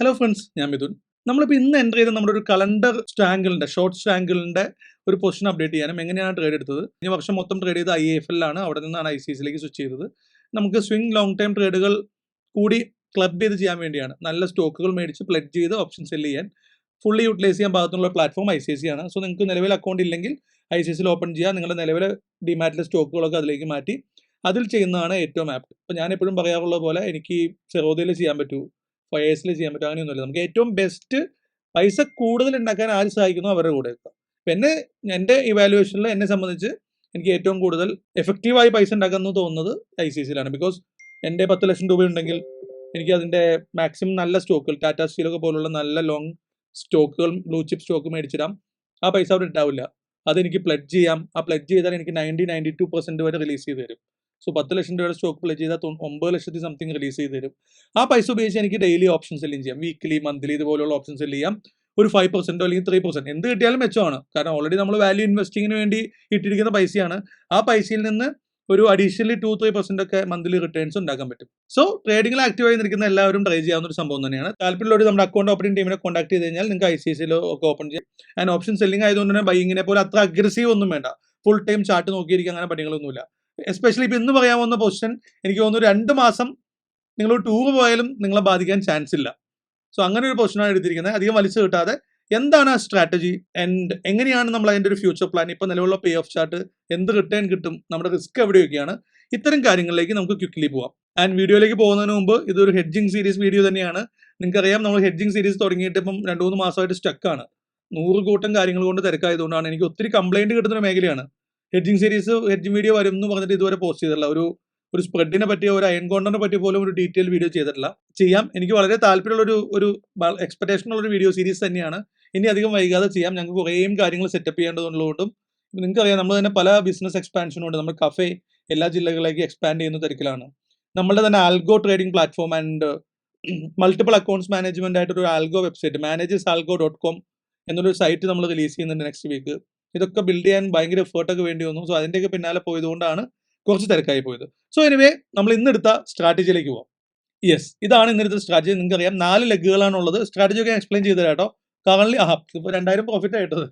Hello friends, ഞാൻ മിഥുൻ. നമ്മളിപ്പോൾ ഇന്ന് എൻ്റർ ചെയ്ത നമ്മുടെ ഒരു കലണ്ടർ സ്റ്റാങ്കിളിൻ്റെ ഷോർട്ട് സ്റ്റാങ്കിളിൻ്റെ ഒരു പൊസിഷൻ അപ്ഡേറ്റ് ചെയ്യാനും എങ്ങനെയാണ് ട്രേഡ് എടുത്തത്. ഈ വർഷം മൊത്തം ട്രേഡ് ചെയ്ത് IIFL ആണ്, അവിടെ നിന്നാണ് ICICIയിലേക്ക് സ്വിച്ച് ചെയ്തത്. നമുക്ക് സ്വിംഗ് ലോങ് ടൈം ട്രേഡുകൾ കൂടി ക്ലബ് ചെയ്ത് ചെയ്യാൻ വേണ്ടിയാണ്. നല്ല സ്റ്റോക്കുകൾ മേടിച്ച് പ്ലെഡ്ജ് ചെയ്ത് ഓപ്ഷൻ സെല് ചെയ്യാൻ ഫുള്ളി യൂട്ടിലൈസ് ചെയ്യാൻ പാകത്തിനുള്ള പ്ലാറ്റ്ഫോം ICICI ആണ്. സോ നിങ്ങൾക്ക് നിലവിൽ അക്കൗണ്ട് ഇല്ലെങ്കിൽ ICICIയിൽ ഓപ്പൺ ചെയ്യുക, നിങ്ങളുടെ നിലവിലെ ഡിമാറ്റിലെ സ്റ്റോക്കുകളൊക്കെ അതിലേക്ക് മാറ്റി അതിൽ ചെയ്യുന്നതാണ് ഏറ്റവും ആപ്റ്റ്. ഇപ്പോൾ ഞാൻ എപ്പോഴും പറയാറുള്ള പോലെ എനിക്ക് ചെറോദയിൽ ചെയ്യാൻ പറ്റൂ, ഫയേഴ്സിൽ ചെയ്യാൻ പറ്റും, അങ്ങനെയൊന്നുമില്ല. നമുക്ക് ഏറ്റവും ബെസ്റ്റ് പൈസ കൂടുതൽ ഉണ്ടാക്കാൻ ആര് സഹായിക്കുന്നു അവരുടെ കൂടെ വെക്കാം. അപ്പം എൻ്റെ ഇവാലുവേഷനിൽ എന്നെ സംബന്ധിച്ച് എനിക്ക് ഏറ്റവും കൂടുതൽ എഫക്റ്റീവായി പൈസ ഉണ്ടാക്കാമെന്ന് തോന്നുന്നത് ICICIയിലാണ്. ബിക്കോസ് എൻ്റെ 10 ലക്ഷം രൂപ ഉണ്ടെങ്കിൽ എനിക്ക് അതിൻ്റെ മാക്സിമം നല്ല സ്റ്റോക്കുകൾ, ടാറ്റ സ്റ്റീലൊക്കെ പോലുള്ള നല്ല ലോങ് സ്റ്റോക്കുകൾ, ബ്ലൂ ചിപ്പ് സ്റ്റോക്ക് മേടിച്ചിടാം. ആ പൈസ അവിടെ ഉണ്ടാവില്ല, അതെനിക്ക് പ്ലെഡ്ജ് ചെയ്യാം. ആ പ്ലെഡ്ജ് ചെയ്താൽ എനിക്ക് 92% വരെ റിലീസ് ചെയ്ത് തരും. സോ 10 ലക്ഷം രൂപയുടെ സ്റ്റോക്ക് പ്ലെഡ്ജ് ചെയ്താൽ 9 ലക്ഷത്തി സംതിങ് റിലീസ് ചെയ്ത് തരും. ആ പൈസ ഉപയോഗിച്ച് എനിക്ക് ഡെയിലി ഓപ്ഷൻ സെല്ലിങ് ചെയ്യാം, വീക്ക്ലി, മന്ത്ലി ഇതുപോലുള്ള ഓപ്ഷൻ സെല്ല് ചെയ്യാം. ഒരു 5% അല്ലെങ്കിൽ 3% എന്ത് കിട്ടിയാലും മെച്ചമാണ്. കാരണം ഓൾറെഡി നമ്മൾ വാല്യൂ ഇൻവെസ്റ്റിങ്ങിന് വേണ്ടി ഇട്ടിരിക്കുന്ന പൈസയാണ്. ആ പൈസയിൽ നിന്ന് ഒരു അഡീഷണലി 2-3% ഒക്കെ മന്ത്ലി റിട്ടേൺസ് ഉണ്ടാക്കാൻ പറ്റും. സോ ട്രേഡിംഗിൽ ആക്റ്റീവായി നിൽക്കുന്ന എല്ലാവരും ട്രൈ ചെയ്യാവുന്ന ഒരു സംഭവം തന്നെയാണ്. താല്പര്യമുള്ളവർ നമ്മുടെ അക്കൗണ്ട് ഓപ്പണിംഗ് ടീമിനെ കോൺടാക്ട് ചെയ്ത് കഴിഞ്ഞാൽ നിങ്ങൾക്ക് ICICIയിൽ ഒക്കെ ഓപ്പൺ ചെയ്യാം. ആൻഡ് ഓപ്ഷൻ സെല്ലിംഗ് ആയതുകൊണ്ട് തന്നെ ബൈയിങ്ങിനെ പോലെ അത്ര അഗ്രസീവ് ഒന്നും വേണ്ട. ഫുൾ ടൈം ചാർട്ട് നോക്കിയിരിക്കുക, അങ്ങനെ പണികളൊന്നുമില്ല. എസ്പെഷ്യലി ഇപ്പോൾ ഇന്ന് പറയാൻ പോകുന്ന പൊസിഷൻ എനിക്ക് തോന്നുന്നു 2 മാസം നിങ്ങൾ ടൂർ പോയാലും നിങ്ങളെ ബാധിക്കാൻ ചാൻസ് ഇല്ല. സോ അങ്ങനെ ഒരു പൊസിഷനാണ് എടുത്തിരിക്കുന്നത്. അധികം വലിച്ചു കിട്ടാതെ എന്താണ് ആ സ്ട്രാറ്റജി ആൻഡ് എങ്ങനെയാണ് നമ്മൾ അതിൻ്റെ ഒരു ഫ്യൂച്ചർ പ്ലാൻ, ഇപ്പോൾ നിലവിലുള്ള പേ ഓഫ് ചാർട്ട്, എന്ത് റിട്ടേൺ കിട്ടും, നമ്മുടെ റിസ്ക് എവിടെയൊക്കെയാണ്, ഇത്തരം കാര്യങ്ങളിലേക്ക് നമുക്ക് ക്വിക്ക്ലി പോവാം. ആൻഡ് വീഡിയോയിലേക്ക് പോകുന്നതിന് മുമ്പ് ഇതൊരു ഹെഡ്ജിങ് സീരീസ് വീഡിയോ തന്നെയാണ്. നിങ്ങൾക്കറിയാം, നമ്മൾ ഹെഡ്ജിങ് സീരീസ് തുടങ്ങിയിട്ട് ഇപ്പം 2-3 മാസമായിട്ട് സ്റ്റക്കാണ്. 100 കൂട്ടം കാര്യങ്ങൾ കൊണ്ട് തിരക്കായതുകൊണ്ടാണ്. എനിക്ക് ഒത്തിരി കംപ്ലൈൻറ്റ് കിട്ടുന്ന മേഖലയാണ്. ഹെഡ്ജിങ് സീരീസ്, ഹെഡ്ജിങ് വീഡിയോ വരും എന്ന് പറഞ്ഞിട്ട് ഇതുവരെ പോസ്റ്റ് ചെയ്തിട്ടില്ല. ഒരു സ്പ്രെഡിനെ പറ്റിയോ ഒരു അയൺ കോണ്ടറിനെ പറ്റിയ പോലും ഒരു ഡീറ്റെയിൽ വീഡിയോ ചെയ്തിട്ടില്ല. ചെയ്യാം, എനിക്ക് വളരെ താല്പര്യമുള്ള ഒരു എക്സ്പെക്ടേഷൻ ഉള്ള വീഡിയോ സീരീസ് തന്നെയാണ്. ഇനി അധികം വൈകാതെ ചെയ്യാം. ഞങ്ങൾക്ക് കുറേ കാര്യങ്ങൾ സെറ്റപ്പ് ചെയ്യേണ്ടതുള്ളതുകൊണ്ടും നിങ്ങൾക്കറിയാം, നമ്മൾ തന്നെ പല ബിസിനസ് എക്സ്പാൻഷനുണ്ട്. നമ്മൾ കഫേ എല്ലാ ജില്ലകളിലേക്ക് എക്സ്പാൻഡ് ചെയ്യുന്ന തിരക്കിലാണ്. നമ്മളുടെ തന്നെ algo trading platform and multiple accounts management ആയിട്ടൊരു ആൽഗോ വെബ്സൈറ്റ്, managers.algo.com എന്നൊരു സൈറ്റ് നമ്മൾ റിലീസ് ചെയ്യുന്നുണ്ട് നെക്സ്റ്റ് വീക്ക്. ഇതൊക്കെ ബിൽഡ് ചെയ്യാൻ ഭയങ്കര എഫേർട്ടൊക്കെ വേണ്ടി വന്നു. സോ അതിൻ്റെയൊക്കെ പിന്നാലെ പോയതുകൊണ്ടാണ് കുറച്ച് തിരക്കായി പോയത്. സോ എനിവേ, നമ്മൾ ഇന്നെടുത്ത സ്ട്രാറ്റജിയിലേക്ക് പോകാം. യെസ്, ഇതാണ് ഇന്നെടുത്ത സ്ട്രാറ്റജി. നിങ്ങൾക്കറിയാം 4 ലെഗുകളാണുള്ളത്. സ്ട്രാറ്റജി ഒക്കെ എക്സ്പ്ലെയിൻ ചെയ്ത് തരാം കേട്ടോ. കറൻലി ഇപ്പോൾ 2000 പ്രോഫിറ്റ് ആയിട്ടത്.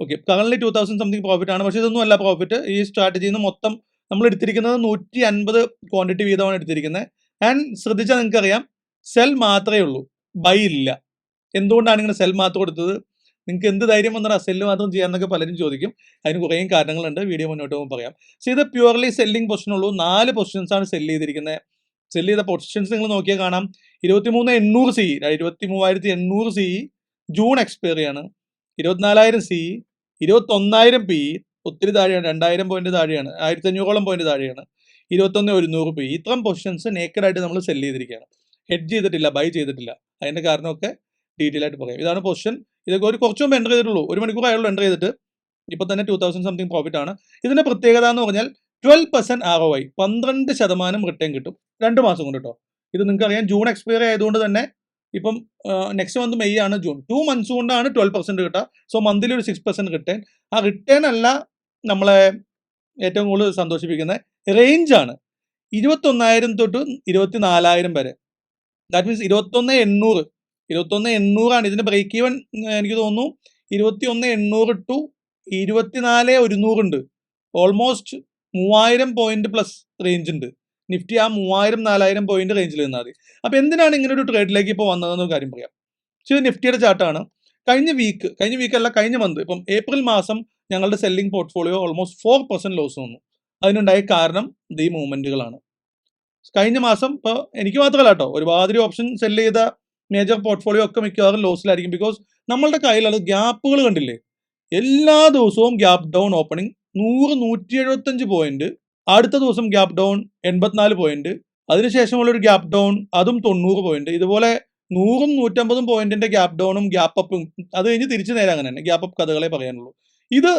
ഓക്കെ, കറൻലി 2000 സംതിങ് പ്രോഫിറ്റ് ആണ്. പക്ഷേ ഇതൊന്നും അല്ല പ്രോഫിറ്റ്. ഈ സ്ട്രാറ്റജിയിൽ നിന്ന് മൊത്തം നമ്മൾ എടുത്തിരിക്കുന്നത് 150 ക്വാണ്ടിറ്റി വീതമാണ് എടുത്തിരിക്കുന്നത്. ആൻഡ് ശ്രദ്ധിച്ചാൽ നിങ്ങൾക്കറിയാം, സെൽ മാത്രമേ ഉള്ളൂ, ബൈ ഇല്ല. എന്തുകൊണ്ടാണ് ഇങ്ങനെ സെൽ മാത്രം എടുത്തത്? നിങ്ങൾക്ക് എന്ത് ധൈര്യം വന്നാൽ സെല്ല് മാത്രം ചെയ്യാമെന്നൊക്കെ പലരും ചോദിക്കും. അതിന് കുറേ കാരണങ്ങളുണ്ട്, വീഡിയോ മുന്നോട്ട് പോകുമ്പോൾ പറയാം. സോ ഇത് പ്യുവർലി സെല്ലിംഗ് പൊസിഷൻ ഉള്ളൂ. 4 പൊസിഷൻസാണ് സെല്ല് ചെയ്തിരിക്കുന്നത്. സെല്ല് ചെയ്ത പൊസിഷൻസ് നിങ്ങൾ നോക്കിയാൽ കാണാം. 23,800 CE, 23,800 CE ജൂൺ എക്സ്പയറി ആണ്. 24,000 CE, 21,000 PE, ഒത്തിരി താഴെയാണ്, 2,000 പോയിന്റ് താഴെയാണ്, 1,500ഓളം പോയിന്റ് താഴെയാണ്, 21,100 PE. ഇത്രയും പൊസിഷൻസ് നേക്കഡായിട്ട് നമ്മൾ സെല്ല് ചെയ്തിരിക്കുകയാണ്. ഹെഡ്ജ് ചെയ്തിട്ടില്ല, ബൈ ചെയ്തിട്ടില്ല. അതിൻ്റെ കാരണമൊക്കെ ഡീറ്റെയിൽ ആയിട്ട് പറയാം. ഇതാണ് പൊസിഷൻ. ഇതൊക്കെ കുറച്ച് മുമ്പ് എൻ്റർ ചെയ്തിട്ടുള്ളൂ, 1 മണിക്കൂർ ആയുള്ളൂ എൻ്റർ ചെയ്തിട്ട്. ഇപ്പോൾ തന്നെ 2000 സംതിങ് പ്രോഫിറ്റ് ആണ്. ഇതിൻ്റെ പ്രത്യേകത എന്ന് പറഞ്ഞാൽ 12% ROI, 12% റിട്ടേൺ കിട്ടും 2 മാസം കൊണ്ട് കേട്ടോ. ഇത് നിങ്ങൾക്കറിയാം, ജൂൺ എക്സ്പയറി ആയതുകൊണ്ട് തന്നെ ഇപ്പം നെക്സ്റ്റ് മന്ത് മെയ് ആണ്, ജൂൺ 2 months കൊണ്ടാണ് 12% കിട്ടുക. സോ മന്ത്ലി ഒരു 6% റിട്ടേൺ. ആ റിട്ടേൺ അല്ല നമ്മളെ ഏറ്റവും കൂടുതൽ സന്തോഷിപ്പിക്കുന്നത്, റേഞ്ചാണ് 21,000 തൊട്ട് 24,000 വരെ. ദാറ്റ് മീൻസ് 21,800 ആണ് ഇതിൻ്റെ ബ്രേക്ക് ഈവൻ. എനിക്ക് തോന്നുന്നു 21,800 ടു 24,100 ഉണ്ട്. ഓൾമോസ്റ്റ് 3,000 പോയിന്റ് പ്ലസ് റേഞ്ച് ഉണ്ട്. നിഫ്റ്റി ആ 3,000-4,000 പോയിന്റ് റേഞ്ചിൽ നിന്നാൽ മതി. അപ്പോൾ എന്തിനാണ് ഇങ്ങനെ ഒരു ട്രേഡിലേക്ക് ഇപ്പോൾ വന്നതെന്ന് കാര്യം പറയാം. പക്ഷേ ഇത് നിഫ്റ്റിയുടെ ചാർട്ടാണ്. കഴിഞ്ഞ വീക്കല്ല, കഴിഞ്ഞ മന്ത്, ഇപ്പം ഏപ്രിൽ മാസം ഞങ്ങളുടെ സെല്ലിംഗ് പോർട്ട്ഫോളിയോ ഓൾമോസ്റ്റ് 4% ലോസ് വന്നു. അതിനുണ്ടായ കാരണം ഈ മൂവ്മെൻറ്റുകളാണ്. കഴിഞ്ഞ മാസം ഇപ്പോൾ എനിക്ക് മാത്രമല്ല കേട്ടോ, ഒരുപാട് ഓപ്ഷൻ സെല്ല് ചെയ്ത മേജർ പോർട്ട്ഫോളിയോ ഒക്കെ മിക്കവാറും ലോസിലായിരിക്കും. ബിക്കോസ് നമ്മളുടെ കയ്യിലുള്ള ഗ്യാപ്പുകൾ കണ്ടില്ലേ, എല്ലാ ദിവസവും ഗ്യാപ്പ് ഡൗൺ ഓപ്പണിംഗ് 100-175 പോയിന്റ്, അടുത്ത ദിവസം ഗ്യാപ്പ് ഡൗൺ 84 പോയിന്റ്, അതിനുശേഷമുള്ളൊരു ഗ്യാപ്പ് ഡൗൺ അതും 90 പോയിന്റ്. ഇതുപോലെ 100-150 പോയിന്റിന്റെ ഗ്യാപ്പ് ഡൗണും ഗ്യാപ്പ് അപ്പും, അത് കഴിഞ്ഞ് തിരിച്ചു നേരെ അങ്ങനെ തന്നെ ഗ്യാപ്പ് അപ്പ് കഥകളെ പറയാനുള്ളൂ. ഇത്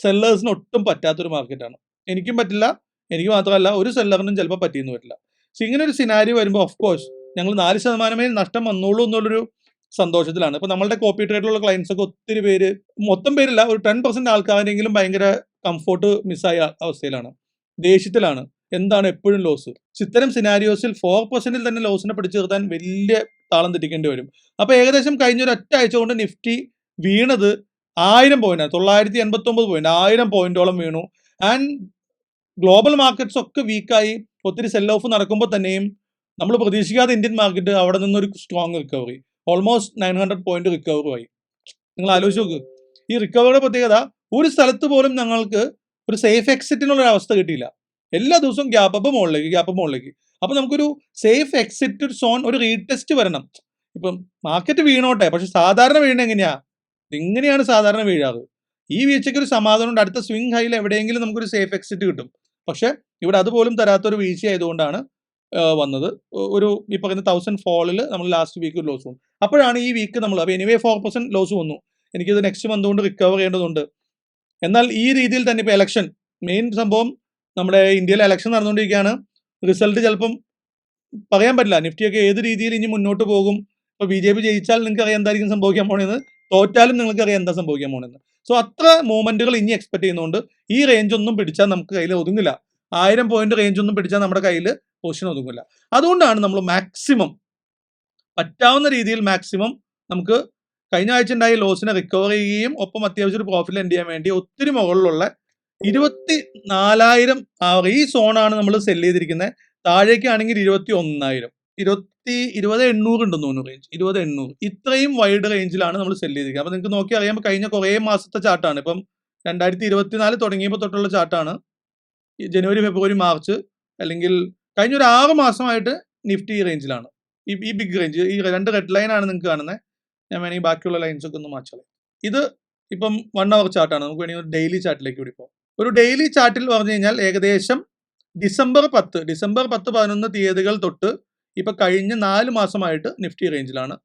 സെല്ലേഴ്സിന് ഒട്ടും പറ്റാത്തൊരു മാർക്കറ്റാണ്. എനിക്കും പറ്റില്ല, എനിക്ക് മാത്രമല്ല ഒരു സെല്ലറിനും ചിലപ്പോൾ പറ്റിയെന്ന് വരില്ല. സോ ഇങ്ങനെ ഒരു സിനാരിയോ വരുമ്പോൾ ഓഫ് കോഴ്സ് ഞങ്ങൾ 4% നഷ്ടം വന്നോളൂ എന്നുള്ളൊരു സന്തോഷത്തിലാണ്. ഇപ്പോൾ നമ്മളുടെ കോപ്പി ട്രേഡിലുള്ള ക്ലയൻസ് ഒക്കെ ഒത്തിരി പേര്, മൊത്തം പേരില്ല, ഒരു 10% ആൾക്കാരെങ്കിലും ഭയങ്കര കംഫോർട്ട് മിസ്സായ അവസ്ഥയിലാണ്, ദേഷ്യത്തിലാണ്. എന്താണ് എപ്പോഴും ലോസ്? ഇത്തരം സിനാരിയോസിൽ 4%-ൽ തന്നെ ലോസിനെ പിടിച്ചു നിർത്താൻ വലിയ താളം തെറ്റിക്കേണ്ടി വരും. അപ്പോൾ ഏകദേശം കഴിഞ്ഞ ഒരു ഒറ്റ ആഴ്ച കൊണ്ട് നിഫ്റ്റി വീണത് 1000 പോയിന്റ്, 989 പോയിന്റ്, 1000 പോയിന്റോളം വീണു. ആൻഡ് ഗ്ലോബൽ മാർക്കറ്റ്സ് ഒക്കെ വീക്കായി ഒത്തിരി സെൽ ഓഫ് നടക്കുമ്പോൾ തന്നെയും നമ്മൾ പ്രതീക്ഷിക്കാതെ ഇന്ത്യൻ മാർക്കറ്റ് അവിടെ നിന്നൊരു strong recovery, almost 900 point recovery ആയി. നിങ്ങൾ ആലോചിച്ച് നോക്ക്, ഈ റിക്കവറിയുടെ പ്രത്യേകത ഒരു സ്ഥലത്ത് പോലും ഞങ്ങൾക്ക് ഒരു സേഫ് എക്സിറ്റിനുള്ള ഒരു അവസ്ഥ കിട്ടിയില്ല. എല്ലാ ദിവസവും ഗ്യാപ്പ് അപ്പ് മുകളിലേക്ക്. അപ്പൊ നമുക്കൊരു സേഫ് എക്സിറ്റ് സോൺ, ഒരു റീടെസ്റ്റ് വരണം. ഇപ്പം മാർക്കറ്റ് വീണോട്ടെ, പക്ഷെ സാധാരണ വീണ ഇങ്ങനെയാണ് സാധാരണ വീഴാറ്. ഈ വീഴ്ചയ്ക്ക് ഒരു സമാധാനം ഉണ്ട്, അടുത്ത സ്വിംഗ് ഹൈയിൽ എവിടെയെങ്കിലും നമുക്കൊരു സേഫ് എക്സിറ്റ് കിട്ടും. പക്ഷെ ഇവിടെ അതുപോലും തരാത്തൊരു വീഴ്ച ആയതുകൊണ്ടാണ് വന്നത്. ഈ പറയുന്ന 1000 ഫോളിൽ നമ്മൾ ലാസ്റ്റ് വീക്ക് ലോസ് വന്നു. അപ്പോഴാണ് ഈ വീക്ക് നമ്മൾ, അപ്പോൾ എനിവേ 4% ലോസ് വന്നു. എനിക്കിത് നെക്സ്റ്റ് മന്ത് കൊണ്ട് റിക്കവർ ചെയ്യേണ്ടതുണ്ട്. എന്നാൽ ഈ രീതിയിൽ തന്നെ ഇപ്പോൾ ഇലക്ഷൻ, മെയിൻ സംഭവം നമ്മുടെ ഇന്ത്യയിലെ ഇലക്ഷൻ നടന്നുകൊണ്ടിരിക്കുകയാണ്. റിസൾട്ട് ചിലപ്പം പറയാൻ പറ്റില്ല, നിഫ്റ്റിയൊക്കെ ഏത് രീതിയിൽ ഇനി മുന്നോട്ട് പോകും. ഇപ്പോൾ BJP ജയിച്ചാൽ നിങ്ങൾക്ക് അറിയാം എന്തായിരിക്കും സംഭവിക്കാൻ പോണെന്ന്, തോറ്റാലും നിങ്ങൾക്ക് അറിയാം എന്താ സംഭവിക്കാൻ പോണെന്ന്. സോ അത്ര മൂവ്മെന്റുകൾ ഇനി എക്സ്പെക്ട് ചെയ്യുന്നതുകൊണ്ട് ഈ റേഞ്ച് ഒന്നും പിടിച്ചാൽ നമുക്ക് കയ്യിൽ ഒതുങ്ങില്ല. 1000 പോയിന്റ് റേഞ്ച് ഒന്നും പിടിച്ചാൽ നമ്മുടെ കയ്യിൽ പൊസിഷൻ ഒതുങ്ങില്ല. അതുകൊണ്ടാണ് നമ്മൾ മാക്സിമം പറ്റാവുന്ന രീതിയിൽ നമുക്ക് കഴിഞ്ഞ ആഴ്ച ഉണ്ടായ ലോസിനെ റിക്കവർ ചെയ്യുകയും ഒപ്പം അത്യാവശ്യം ഒരു പ്രോഫിറ്റ് എൻഡ് ചെയ്യാൻ വേണ്ടി ഒത്തിരി മുകളിലുള്ള 24,000 ഈ സോണാണ് നമ്മൾ സെല് ചെയ്തിരിക്കുന്നത്. താഴേക്കാണെങ്കിൽ 21,000, 20,800 ഉണ്ടെന്ന് തോന്നുന്നു റേഞ്ച്, 20,800. ഇത്രയും വൈഡ് റേഞ്ചിലാണ് നമ്മൾ സെല് ചെയ്തിരിക്കുന്നത്. അപ്പൊ നിങ്ങൾക്ക് നോക്കി അറിയാം, കഴിഞ്ഞ കുറേ മാസത്തെ ചാർട്ടാണ്. ഇപ്പം 2024 തുടങ്ങിയപ്പോൾ തൊട്ടുള്ള ചാർട്ടാണ്. ജനുവരി, ഫെബ്രുവരി, മാർച്ച്, അല്ലെങ്കിൽ കഴിഞ്ഞ ഒരു 6 മാസമായിട്ട് നിഫ്റ്റി ഈ റേഞ്ചിലാണ്. ഈ ബിഗ് റേഞ്ച്, ഈ 2 റെഡ് ലൈൻ ആണ് നിങ്ങൾക്ക് കാണുന്നത്. ഞാൻ വേണമെങ്കിൽ ബാക്കിയുള്ള ലൈൻസ് ഒക്കെ ഒന്ന് മാറ്റാം. ഇത് ഇപ്പം 1 അവർ ചാർട്ടാണ്. നമുക്ക് വേണമെങ്കിൽ ഒരു ഡെയിലി ചാർട്ടിലേക്ക് കൂടി പോകാം. ഒരു ഡെയിലി ചാർട്ടിൽ പറഞ്ഞു കഴിഞ്ഞാൽ ഏകദേശം ഡിസംബർ 10, 11 തീയതികൾ തൊട്ട് ഇപ്പൊ കഴിഞ്ഞ 4 മാസമായിട്ട് നിഫ്റ്റി റേഞ്ചിലാണ്,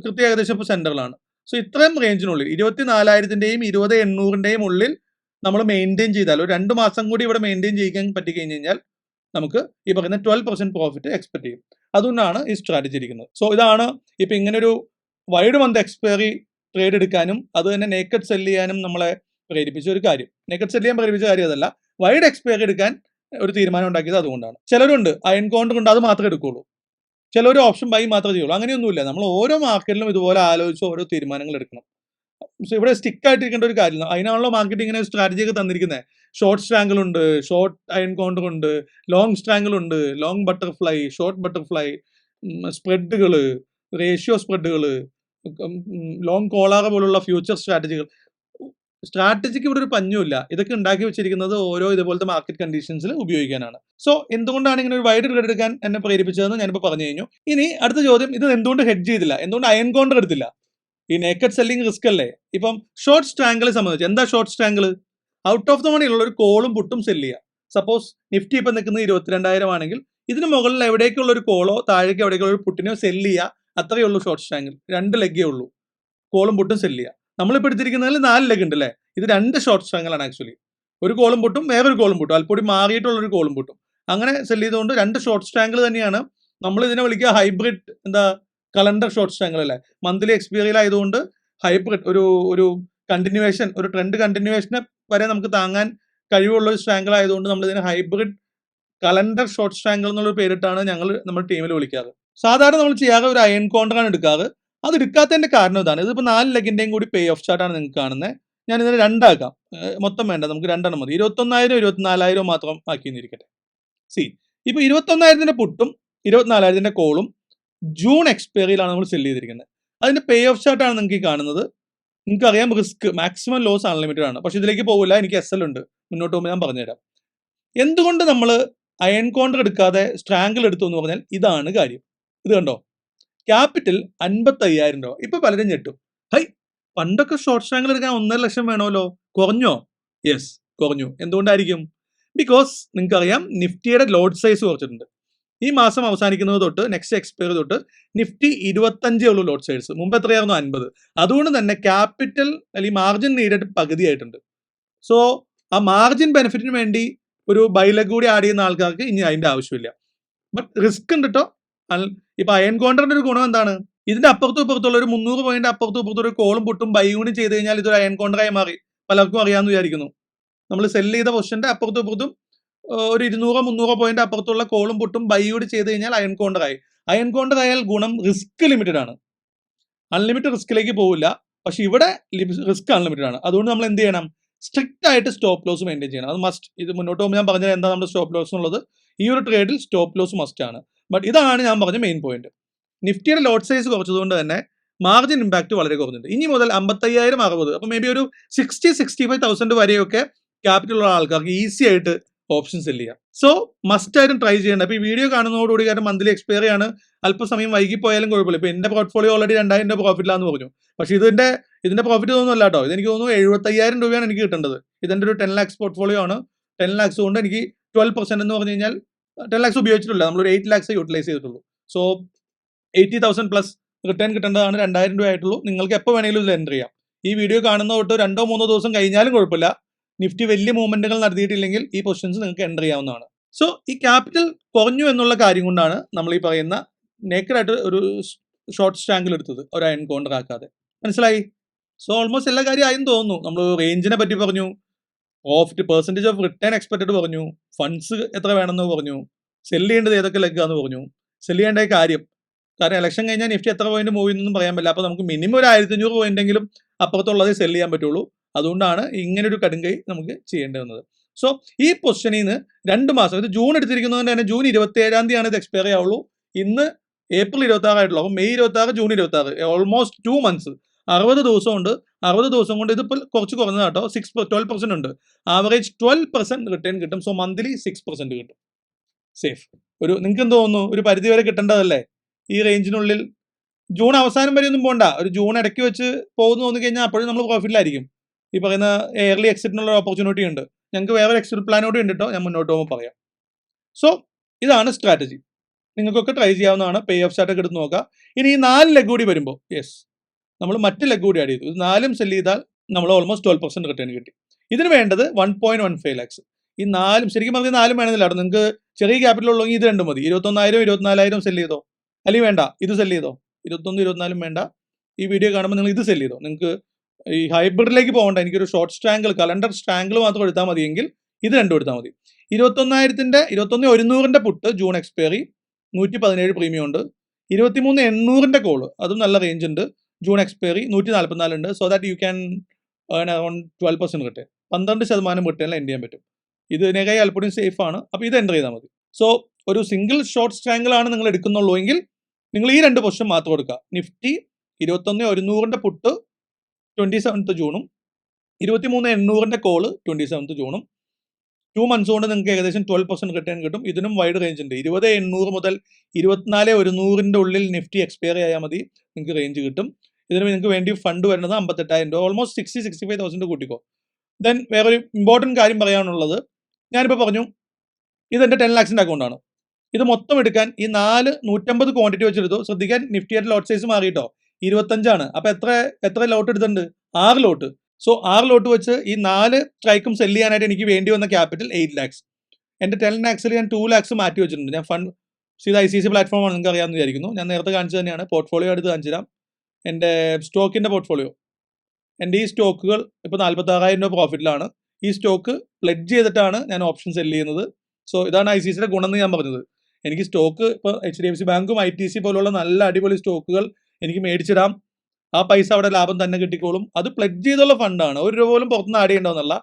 കൃത്യം ഏകദേശം ഇപ്പോൾ സെന്ററിലാണ്. സോ ഇത്രയും റേഞ്ചിനുള്ളിൽ 24,000-ന്റെയും 20,800-ന്റെയും ഉള്ളിൽ നമ്മൾ മെയിൻറ്റെയിൻ ചെയ്താൽ, ഒരു 2 മാസം കൂടി ഇവിടെ മെയിൻറ്റെയിൻ ചെയ്യാൻ പറ്റി കഴിഞ്ഞ് കഴിഞ്ഞാൽ നമുക്ക് ഈ പറയുന്ന 12% പ്രോഫിറ്റ് എക്സ്പെക്ട് ചെയ്യും. അതുകൊണ്ടാണ് ഈ സ്ട്രാറ്റജി ഇരിക്കുന്നത്. സോ ഇതാണ് ഇപ്പൊ ഇങ്ങനൊരു വൈഡ് മന്ത് എക്സ്പയറി ട്രേഡ് എടുക്കാനും അത് തന്നെ നേക്കഡ് സെല് ചെയ്യാനും നമ്മളെ പ്രേരിപ്പിച്ച ഒരു കാര്യം. നേക്കഡ് സെല് ചെയ്യാൻ പ്രേരിപ്പിച്ച കാര്യം അതല്ല, വൈഡ് എക്സ്പയറി എടുക്കാൻ ഒരു തീരുമാനം ഉണ്ടാക്കിയത് അതുകൊണ്ടാണ്. ചിലരുണ്ട് അയൺ കൗണ്ടർ ഉണ്ട്, അത് മാത്രമേ എടുക്കുള്ളൂ. ചിലർ ഓപ്ഷൻ ബൈ മാത്രമേ ചെയ്യുള്ളൂ. അങ്ങനെയൊന്നുമില്ല. നമ്മൾ ഓരോ മാർക്കറ്റിലും ഇതുപോലെ ആലോചിച്ച് ഓരോ തീരുമാനങ്ങൾ എടുക്കണം. സോ ഇവിടെ സ്റ്റിക്ക് ആയിട്ടിരിക്കേണ്ട ഒരു കാര്യം, അതിനാണല്ലോ മാർക്കറ്റിങ്ങിനെ സ്ട്രാറ്റജി ഒക്കെ തന്നിരിക്കുന്നത്. ഷോർട്ട് സ്ട്രാങ്കിൾ ഉണ്ട്, ഷോർട്ട് അയൺ കൗണ്ടർ ഉണ്ട്, ലോങ് സ്ട്രാങ്കിൾ ഉണ്ട്, ലോങ് ബട്ടർഫ്ലൈ, ഷോർട്ട് ബട്ടർഫ്ലൈ, സ്പ്രെഡുകൾ, റേഷ്യോ സ്പ്രെഡുകൾ, ലോങ് കോളാറ പോലുള്ള ഫ്യൂച്ചർ സ്ട്രാറ്റജികൾ. സ്ട്രാറ്റജിക്ക് ഇവിടെ ഒരു പഞ്ഞുമില്ല. ഇതൊക്കെ ഉണ്ടാക്കി വെച്ചിരിക്കുന്നത് ഓരോ ഇതുപോലത്തെ മാർക്കറ്റ് കണ്ടീഷൻസിൽ ഉപയോഗിക്കാനാണ്. സോ എന്തുകൊണ്ടാണ് ഇങ്ങനെ ഒരു വൈഡ് ട്രേഡ് എടുക്കാൻ എന്നെ പ്രേരിപ്പിച്ചതെന്ന് ഞാനിപ്പോൾ പറഞ്ഞു കഴിഞ്ഞു. ഇനി അടുത്ത ചോദ്യം, ഇത് എന്തുകൊണ്ട് ഹെഡ്ജ് ചെയ്തില്ല, എന്തുകൊണ്ട് അയൺ കൗണ്ടർ എടുത്തില്ല? ഈ നേക്കഡ് സെല്ലിംഗ് റിസ്ക് അല്ലേ? ഇപ്പം ഷോർട്ട് സ്ട്രാങ്കിളെ സംബന്ധിച്ച് എന്താ short strangle? Out of the money ഉള്ള ഒരു കോളും പുട്ടും സെല്ല് ചെയ്യുക. സപ്പോസ് നിഫ്റ്റി ഇപ്പം നിൽക്കുന്നത് 22,000 ആണെങ്കിൽ ഇതിന് മുകളിൽ എവിടേക്കുള്ള ഒരു കോളോ താഴേക്ക് എവിടേക്കുള്ള ഒരു പുട്ടിനോ സെല്ല് ചെയ്യുക. അത്രയേ ഉള്ളൂ ഷോർട്ട് സ്ട്രാങ്കിൾ. 2 ലെഗേ ഉള്ളൂ, കോളും പുട്ടും സെല്ല് ചെയ്യുക. നമ്മളിപ്പോൾ എടുത്തിരിക്കുന്നതിൽ 4 ലെഗ് ഉണ്ട് അല്ലേ? ഇത് 2 ഷോർട്ട് സ്ട്രാങ്കിളാണ് ആക്ച്വലി. ഒരു കോളും പുട്ടും വേറൊരു കോളും പുട്ടും, അല്പൊടി മാറിയിട്ടുള്ള ഒരു കോളും പുട്ടും, അങ്ങനെ സെല്ല് ചെയ്തുകൊണ്ട് 2 ഷോർട്ട് സ്ട്രാങ്കിൾ തന്നെയാണ്. നമ്മൾ ഇതിനെ വിളിക്കുക ഹൈബ്രിഡ്, കലണ്ടർ ഷോർട്ട് സ്ട്രാങ്കിൾ അല്ലേ? മന്ത്ലി എക്സ്പീരിയലായതുകൊണ്ട് ഹൈബ്രിഡ്, ഒരു കണ്ടിന്യൂവേഷൻ, ഒരു ട്രെൻഡ് കണ്ടിന്യൂവേഷനെ വരെ നമുക്ക് താങ്ങാൻ കഴിവുള്ള ഒരു സ്ട്രാങ്കിൾ ആയതുകൊണ്ട് നമ്മൾ ഇതിനെ ഹൈബ്രിഡ് കലണ്ടർ ഷോർട്ട് സ്ട്രാങ്കിൾ എന്നുള്ള പേരിട്ടാണ് നമ്മുടെ ടീമിൽ വിളിക്കാറ്. സാധാരണ നമ്മൾ ചെയ്യാറ് ഒരു അയൺ കൗണ്ടറാണ് എടുക്കാറ്. അത് എടുക്കാത്തതിന്റെ കാരണം ഇതാണ്. ഇതിപ്പോൾ 4 ലെഗിന്റെയും കൂടി പേ ഓഫ് ചാർട്ടാണ് നിങ്ങൾക്ക് കാണുന്നത്. ഞാൻ ഇതിനെ 2 ആക്കാം. മൊത്തം വേണ്ട, നമുക്ക് 2 എണ്ണം മതി. 21,000 24,000 മാത്രം ആക്കിയിരിക്കട്ടെ. ഇപ്പൊ 21,000-ന്റെ പുട്ടും 24,000-ന്റെ കോളും ജൂൺ എക്സ്പയറിയിലാണ് നമ്മൾ സെല് ചെയ്തിരിക്കുന്നത്. അതിന്റെ പേ ഓഫ് ചാർട്ടാണ് നിങ്ങൾക്ക് ഈ കാണുന്നത്. നിങ്ങൾക്കറിയാം റിസ്ക് മാക്സിമം ലോസ് അൺലിമിറ്റഡ് ആണ്. പക്ഷെ ഇതിലേക്ക് പോകില്ല, എനിക്ക് SL ഉണ്ട്. മുന്നോട്ട് പോകുമ്പോൾ ഞാൻ പറഞ്ഞുതരാം. എന്തുകൊണ്ട് നമ്മൾ അയൺ കൗണ്ടർ എടുക്കാതെ സ്ട്രാങ്കിൾ എടുത്തു എന്ന് പറഞ്ഞാൽ ഇതാണ് കാര്യം. ഇത് കണ്ടോ, ക്യാപിറ്റൽ 55,000 രൂപ. ഇപ്പൊ പലരും ഞെട്ടും, പണ്ടൊക്കെ ഷോർട്ട് സ്ട്രാങ്കിൾ എടുക്കാൻ 1.5 ലക്ഷം വേണമല്ലോ, കുറഞ്ഞോ? യെസ്, കുറഞ്ഞു. എന്തുകൊണ്ടായിരിക്കും? ബിക്കോസ് നിങ്ങൾക്കറിയാം നിഫ്റ്റിയുടെ ലോഡ് സൈസ് കുറച്ചിട്ടുണ്ട്. ഈ മാസം അവസാനിക്കുന്നത് തൊട്ട് നെക്സ്റ്റ് എക്സ്പയറി തൊട്ട് നിഫ്റ്റി 25 ഉള്ളൂ ലോഡ് സൈസ്. മുമ്പ് എത്രയായിരുന്നു? 50. അതുകൊണ്ട് തന്നെ ക്യാപിറ്റൽ അല്ലെങ്കിൽ മാർജിൻ നീഡഡ് പകുതിയായിട്ടുണ്ട്. സോ ആ മാർജിൻ ബെനിഫിറ്റിന് വേണ്ടി ഒരു ബൈലഗ് കൂടി ആഡ് ചെയ്യുന്ന ആൾക്കാർക്ക് ഇനി അതിന്റെ ആവശ്യമില്ല. ബട്ട് റിസ്ക് ഉണ്ട് കേട്ടോ. ഇപ്പൊ അയൺ കൗണ്ടറിന്റെ ഒരു ഗുണം എന്താണ്? ഇതിന്റെ അപ്പുറത്തും ഇപ്പുറത്തുള്ള ഒരു 300 പോയിന്റ് അപ്പുറത്തും ഇപ്പുറത്തും ഒരു കോളും പുട്ടും ബൈ യൂണി ചെയ്ത് കഴിഞ്ഞാൽ ഇതൊരു അയൺ കൗണ്ടറായി മാറി. പലർക്കും അറിയാമെന്ന് വിചാരിക്കുന്നു. നമ്മൾ സെല് ചെയ്ത പൊസിഷന്റെ അപ്പുറത്തും ഇപ്പുറത്തും ഒരു 200-300 പോയിന്റ് അപ്പുറത്തുള്ള കോളും പുട്ടും ബൈ യൂണി ചെയ്ത് കഴിഞ്ഞാൽ അയൺ കൗണ്ടറായി. അയൺ കോണ്ടർ ആയാൽ ഗുണം റിസ്ക് ലിമിറ്റഡ് ആണ്, അൺലിമിറ്റഡ് റിസ്കിലേക്ക് പോവില്ല. പക്ഷെ ഇവിടെ റിസ്ക് അൺലിമിറ്റഡ് ആണ്. അതുകൊണ്ട് നമ്മൾ എന്ത് ചെയ്യണം, സ്ട്രിക്റ്റ് ആയിട്ട് സ്റ്റോപ്പ് ലോസ് മെയിൻറ്റെയിൻ ചെയ്യണം. അത് മസ്റ്റ്. ഇത് മുന്നോട്ട് പോകുമ്പോൾ ഞാൻ പറഞ്ഞത് എന്താ നമ്മുടെ സ്റ്റോപ്പ് ലോസ് എന്നുള്ളത്. ഈ ഒരു ട്രേഡിൽ സ്റ്റോപ്പ് ലോസ് മസ്റ്റ് ആണ്. ബട്ട് ഇതാണ് ഞാൻ പറഞ്ഞ മെയിൻ പോയിന്റ്. നിഫ്റ്റിയുടെ ലോട്ട് സൈസ് കുറച്ചതുകൊണ്ട് തന്നെ മാർജിൻ ഇമ്പാക്ട് വളരെ കുറഞ്ഞിട്ടുണ്ട്. ഇനി മുതൽ 55,000 60, അപ്പോൾ മേ ബി ഒരു 60-65,000 വരെയൊക്കെ ക്യാപിറ്റൽ ഉള്ള ആൾക്കാർക്ക് ഈസി ആയിട്ട് ഓപ്ഷൻ സെല് ചെയ്യാം. സോ മസ്റ്റ് ആയിട്ടും ട്രൈ ചെയ്യേണ്ട. അപ്പോൾ ഈ വീഡിയോ കാണുന്നതോടുകൂടി, കാരണം മന്ത്ലി എക്സ്പയറി ആണ്, അല്പസമയം വൈകി പോയാലും കുഴപ്പമില്ല. ഇപ്പോൾ എൻ്റെ പോർട്ട്ഫോളിയോ ഓൾറെഡി 2,000 രൂപ പ്രോഫിറ്റിലാന്ന് പറഞ്ഞു. പക്ഷേ ഇതിന്റെ പ്രോഫിറ്റ് തോന്നുന്നില്ല കേട്ടോ. ഇതെനിക്ക് തോന്നുന്നു 75,000 രൂപയാണ് എനിക്ക് കിട്ടേണ്ടത്. ഇതെൻ്റെ ഒരു 10 lakhs പോർട്ട്ഫോളിയോ ആണ്. 10 lakhs കൊണ്ട് എനിക്ക് 12% എന്ന് പറഞ്ഞു കഴിഞ്ഞാൽ 10 lakhs ഉപയോഗിച്ചിട്ടില്ല, നമ്മളൊരു 8 lakhs യൂട്ടിലൈസ് ചെയ്തിട്ടുള്ളൂ. സോ 80,000 പ്ലസ് റിട്ടേൺ കിട്ടേണ്ടതാണ് 2,000 രൂപ ആയിട്ടുള്ളൂ. നിങ്ങൾക്ക് എപ്പോൾ വേണമെങ്കിലും ഇത് എൻ്റർ ചെയ്യാം. ഈ വീഡിയോ കാണുന്ന തൊട്ട് 2-3 ദിവസം കഴിഞ്ഞാലും കുഴപ്പമില്ല. നിഫ്റ്റി വലിയ മൂവ്മെന്റുകൾ നടത്തിയിട്ടില്ലെങ്കിൽ ഈ പൊസിഷൻസ് നിങ്ങൾക്ക് എൻ്റർ ചെയ്യാവുന്നതാണ്. സോ ഈ ക്യാപിറ്റൽ കുറഞ്ഞു എന്നുള്ള കാര്യം കൊണ്ടാണ് നമ്മൾ ഈ പറയുന്ന നേക്കഡായിട്ട് ഒരു ഷോർട്ട് സ്ട്രാങ്കിൾ എടുത്തത്, ഒരു അയൺ കോണ്ടർ ആക്കാതെ. മനസ്സിലായി? സോ ഓൾമോസ്റ്റ് എല്ലാ കാര്യം ആയെന്ന് തോന്നുന്നു. നമ്മൾ റേഞ്ചിനെ പറ്റി പറഞ്ഞു, profit percentage of return expected പറഞ്ഞു, ഫണ്ട്സ് എത്ര വേണമെന്ന് പറഞ്ഞു, സെല് ചെയ്യേണ്ടത് ഏതൊക്കെ ലെഗാന്ന് പറഞ്ഞു, സെല് ചെയ്യേണ്ട കാര്യം. കാരണം ഇലക്ഷൻ കഴിഞ്ഞാൽ നിഫ്റ്റി എത്ര പോയിന്റ് മൂവ് ചെയ്യുന്നൊന്നും പറയാൻ പറ്റില്ല. അപ്പോൾ നമുക്ക് മിനിമം ഒരു 1,500 പോയിന്റെങ്കിലും അപ്പുറത്തുള്ളതേ സെല് ചെയ്യാൻ പറ്റുള്ളൂ. അതുകൊണ്ടാണ് ഇങ്ങനെ ഒരു കടുങ്കൈ നമുക്ക് ചെയ്യേണ്ടി വന്നത്. സോ ഈ പൊസിഷനിൽ നിന്ന് 2 മാസം, ഇത് ജൂൺ എടുത്തിരിക്കുന്നതുകൊണ്ട് തന്നെ ജൂൺ 27-ാം തീയതിയാണ് ഇത് എക്സ്പയറി ആവുള്ളൂ. ഇന്ന് ഏപ്രിൽ 26 ആയിട്ടുള്ളൂ. അപ്പോൾ മെയ് 26, ജൂൺ 26, ഓൾമോസ്റ്റ് 2 months, 60 ദിവസം ഉണ്ട്. 60 ദിവസം കൊണ്ട് ഇതിപ്പോൾ കുറച്ച് കുറഞ്ഞതാട്ടോ, 12% ഉണ്ട്. ആവറേജ് 12% റിട്ടേൺ കിട്ടും. സോ മന്ത്ലി 6% കിട്ടും. സേഫ്. നിങ്ങൾക്ക് എന്ത് തോന്നുന്നു, ഒരു പരിധി വരെ കിട്ടേണ്ടതല്ലേ ഈ റേഞ്ചിനുള്ളിൽ? ജൂൺ അവസാനം വരെ ഒന്നും പോകണ്ട, ഒരു ജൂൺ ഇടയ്ക്ക് വെച്ച് പോകുന്നു തോന്നി കഴിഞ്ഞാൽ അപ്പോഴും നമ്മൾ പ്രോഫിറ്റിലായിരിക്കും. ഈ പറയുന്ന എയർലി എക്സിറ്റിനുള്ള ഓപ്പർച്യൂണിറ്റി ഉണ്ട്. ഞങ്ങൾക്ക് വേറെ എക്സിറ്റ് പ്ലാനോട് ഉണ്ട് കേട്ടോ, ഞാൻ മുന്നോട്ട് പോകുമ്പോൾ പറയാം. സോ ഇതാണ് സ്ട്രാറ്റജി. നിങ്ങൾക്കൊക്കെ ട്രൈ ചെയ്യാവുന്നതാണ്. പേ ഓഫ് ചാർട്ടൊക്കെ എടുത്ത് നോക്കുക. ഇനി ഈ 4 ലെഗ് കൂടി വരുമ്പോൾ, യെസ്, നമ്മൾ മറ്റ് ലെഗ് കൂടി ആഡ് ചെയ്തു. ഇത് 4ഉം സെല് ചെയ്താൽ നമ്മൾ ഓൾമോസ്റ്റ് 12% റിട്ടേൺ കിട്ടി. ഇതിന് വേണ്ടത് 1.15 lakhs. ഈ 4ഉം ശരിക്കും പറഞ്ഞാൽ 4ഉം വേണമെന്നില്ല കേട്ടോ. നിങ്ങൾക്ക് ചെറിയ ക്യാപിറ്റൽ ഉള്ളെങ്കിൽ ഇത് 2 മതി. 21,000 24,000 സെല് ചെയ്തോ, അല്ലെങ്കിൽ വേണ്ട ഇത് സെല് ചെയ്തോ. 21 24 വേണ്ട. ഈ വീഡിയോ കാണുമ്പോൾ നിങ്ങൾ ഇത് സെല് ചെയ്തോ. നിങ്ങൾക്ക് ഈ ഹൈബ്രിഡിലേക്ക് പോകണ്ട, എനിക്കൊരു ഷോർട്ട് സ്ട്രാങ്കിൾ, കലണ്ടർ സ്ട്രാങ്കിൾ മാത്രം എടുത്താൽ മതിയെങ്കിൽ ഇത് 2 എടുത്താൽ മതി. 21,100 പുട്ട് ജൂൺ എക്സ്പയറി, 117 പ്രീമിയം ഉണ്ട്. 23,800 കോള്, അതും നല്ല റേഞ്ച് ഉണ്ട്. ജൂൺ എക്സ്പയറി 144 ഉണ്ട്. So that you can earn around 12% return, 12% റിട്ടേണിൽ എൻഡ് ചെയ്യാൻ പറ്റും. ഇതിനേക്കായി അല്പം സേഫ് ആണ്. അപ്പോൾ ഇത് എൻ്റർ ചെയ്താൽ മതി. സോ ഒരു സിംഗിൾ ഷോർട്ട് സ്ട്രാങ്കിൾ ആണ് നിങ്ങൾ എടുക്കുന്നുള്ളൂ എങ്കിൽ നിങ്ങൾ ഈ 2 പൊസിഷൻ മാത്രം എടുക്കുക. നിഫ്റ്റി 21,100 പുട്ട് 27th ജൂണും 23,800 കോള് 27th ജൂണും. 2 months കൊണ്ട് നിങ്ങൾക്ക് ഏകദേശം 12% റിട്ടേൺ കിട്ടും. ഇതിനും വൈഡ് റേഞ്ച് ഉണ്ട്. 20,800 മുതൽ 24,100 ഉള്ളിൽ നിഫ്റ്റി എക്സ്പയറി ആയാൽ മതി, നിങ്ങൾക്ക് റേഞ്ച് കിട്ടും. ഇതിന് നിങ്ങൾക്ക് വേണ്ടി ഫണ്ട് വരുന്നത് 58,000 രൂപ, ഓൾമോസ്റ്റ് 60-65,000 കൂട്ടിക്കോ. ദെൻ വേറൊരു ഇമ്പോർട്ടൻറ്റ് കാര്യം പറയാനുള്ളത്, ഞാനിപ്പോൾ പറഞ്ഞു ഇതെൻ്റെ 10 lakhs അക്കൗണ്ടാണ്. ഇത് മൊത്തം എടുക്കാൻ ഈ 150 ക്വാണ്ടിറ്റി വെച്ചെടുത്തു. ശ്രദ്ധിക്കാൻ, നിഫ്റ്റിയുടെ ലോട്ട് സൈസ് മാറിയിട്ടോ, 25 അപ്പോൾ എത്ര ലോട്ട് എടുത്തിട്ടുണ്ട്? 6 ലോട്ട്. സോ 6 ലോട്ട് വെച്ച് ഈ 4 സ്ട്രൈക്കും സെല് ചെയ്യാനായിട്ട് എനിക്ക് വേണ്ടി വന്ന ക്യാപിറ്റൽ 8 lakhs. എൻ്റെ 10 lakhsൽ ഞാൻ 2 lakhs മാറ്റി വെച്ചിട്ടുണ്ട്. ഞാൻ ഫണ്ട് ചെയ്ത ICICI പ്ലാറ്റ്ഫോമാണ്, നിങ്ങൾക്ക് അറിയാമെന്ന് വിചാരിക്കുന്നു. ഞാൻ നേരത്തെ കാണിച്ചു തന്നെയാണ്. പോർട്ട്ഫോളിയോ എടുത്ത് കാണിച്ചു തരാം. എൻ്റെ സ്റ്റോക്കിൻ്റെ പോർട്ട്ഫോളിയോ, എൻ്റെ ഈ സ്റ്റോക്കുകൾ ഇപ്പോൾ 46,000 രൂപ പ്രോഫിറ്റിലാണ്. ഈ സ്റ്റോക്ക് പ്ലെഡ്ജ് ചെയ്തിട്ടാണ് ഞാൻ ഓപ്ഷൻ സെല് ചെയ്യുന്നത്. സോ ഇതാണ് ICICIയുടെ ഗുണം എന്ന് ഞാൻ പറഞ്ഞത്. എനിക്ക് സ്റ്റോക്ക് ഇപ്പോൾ HDFC ബാങ്കും ITC പോലുള്ള നല്ല അടിപൊളി സ്റ്റോക്കുകൾ എനിക്ക് മേടിച്ചിടാം. ആ പൈസ അവിടെ ലാഭം തന്നെ കിട്ടിക്കോളും. അത് പ്ലെഡ്ജ് ചെയ്തുള്ള ഫണ്ടാണ്. 1 രൂപ പോലും പുറത്തുനിന്ന് ആഡ് ചെയ്യേണ്ടതെന്നല്ല,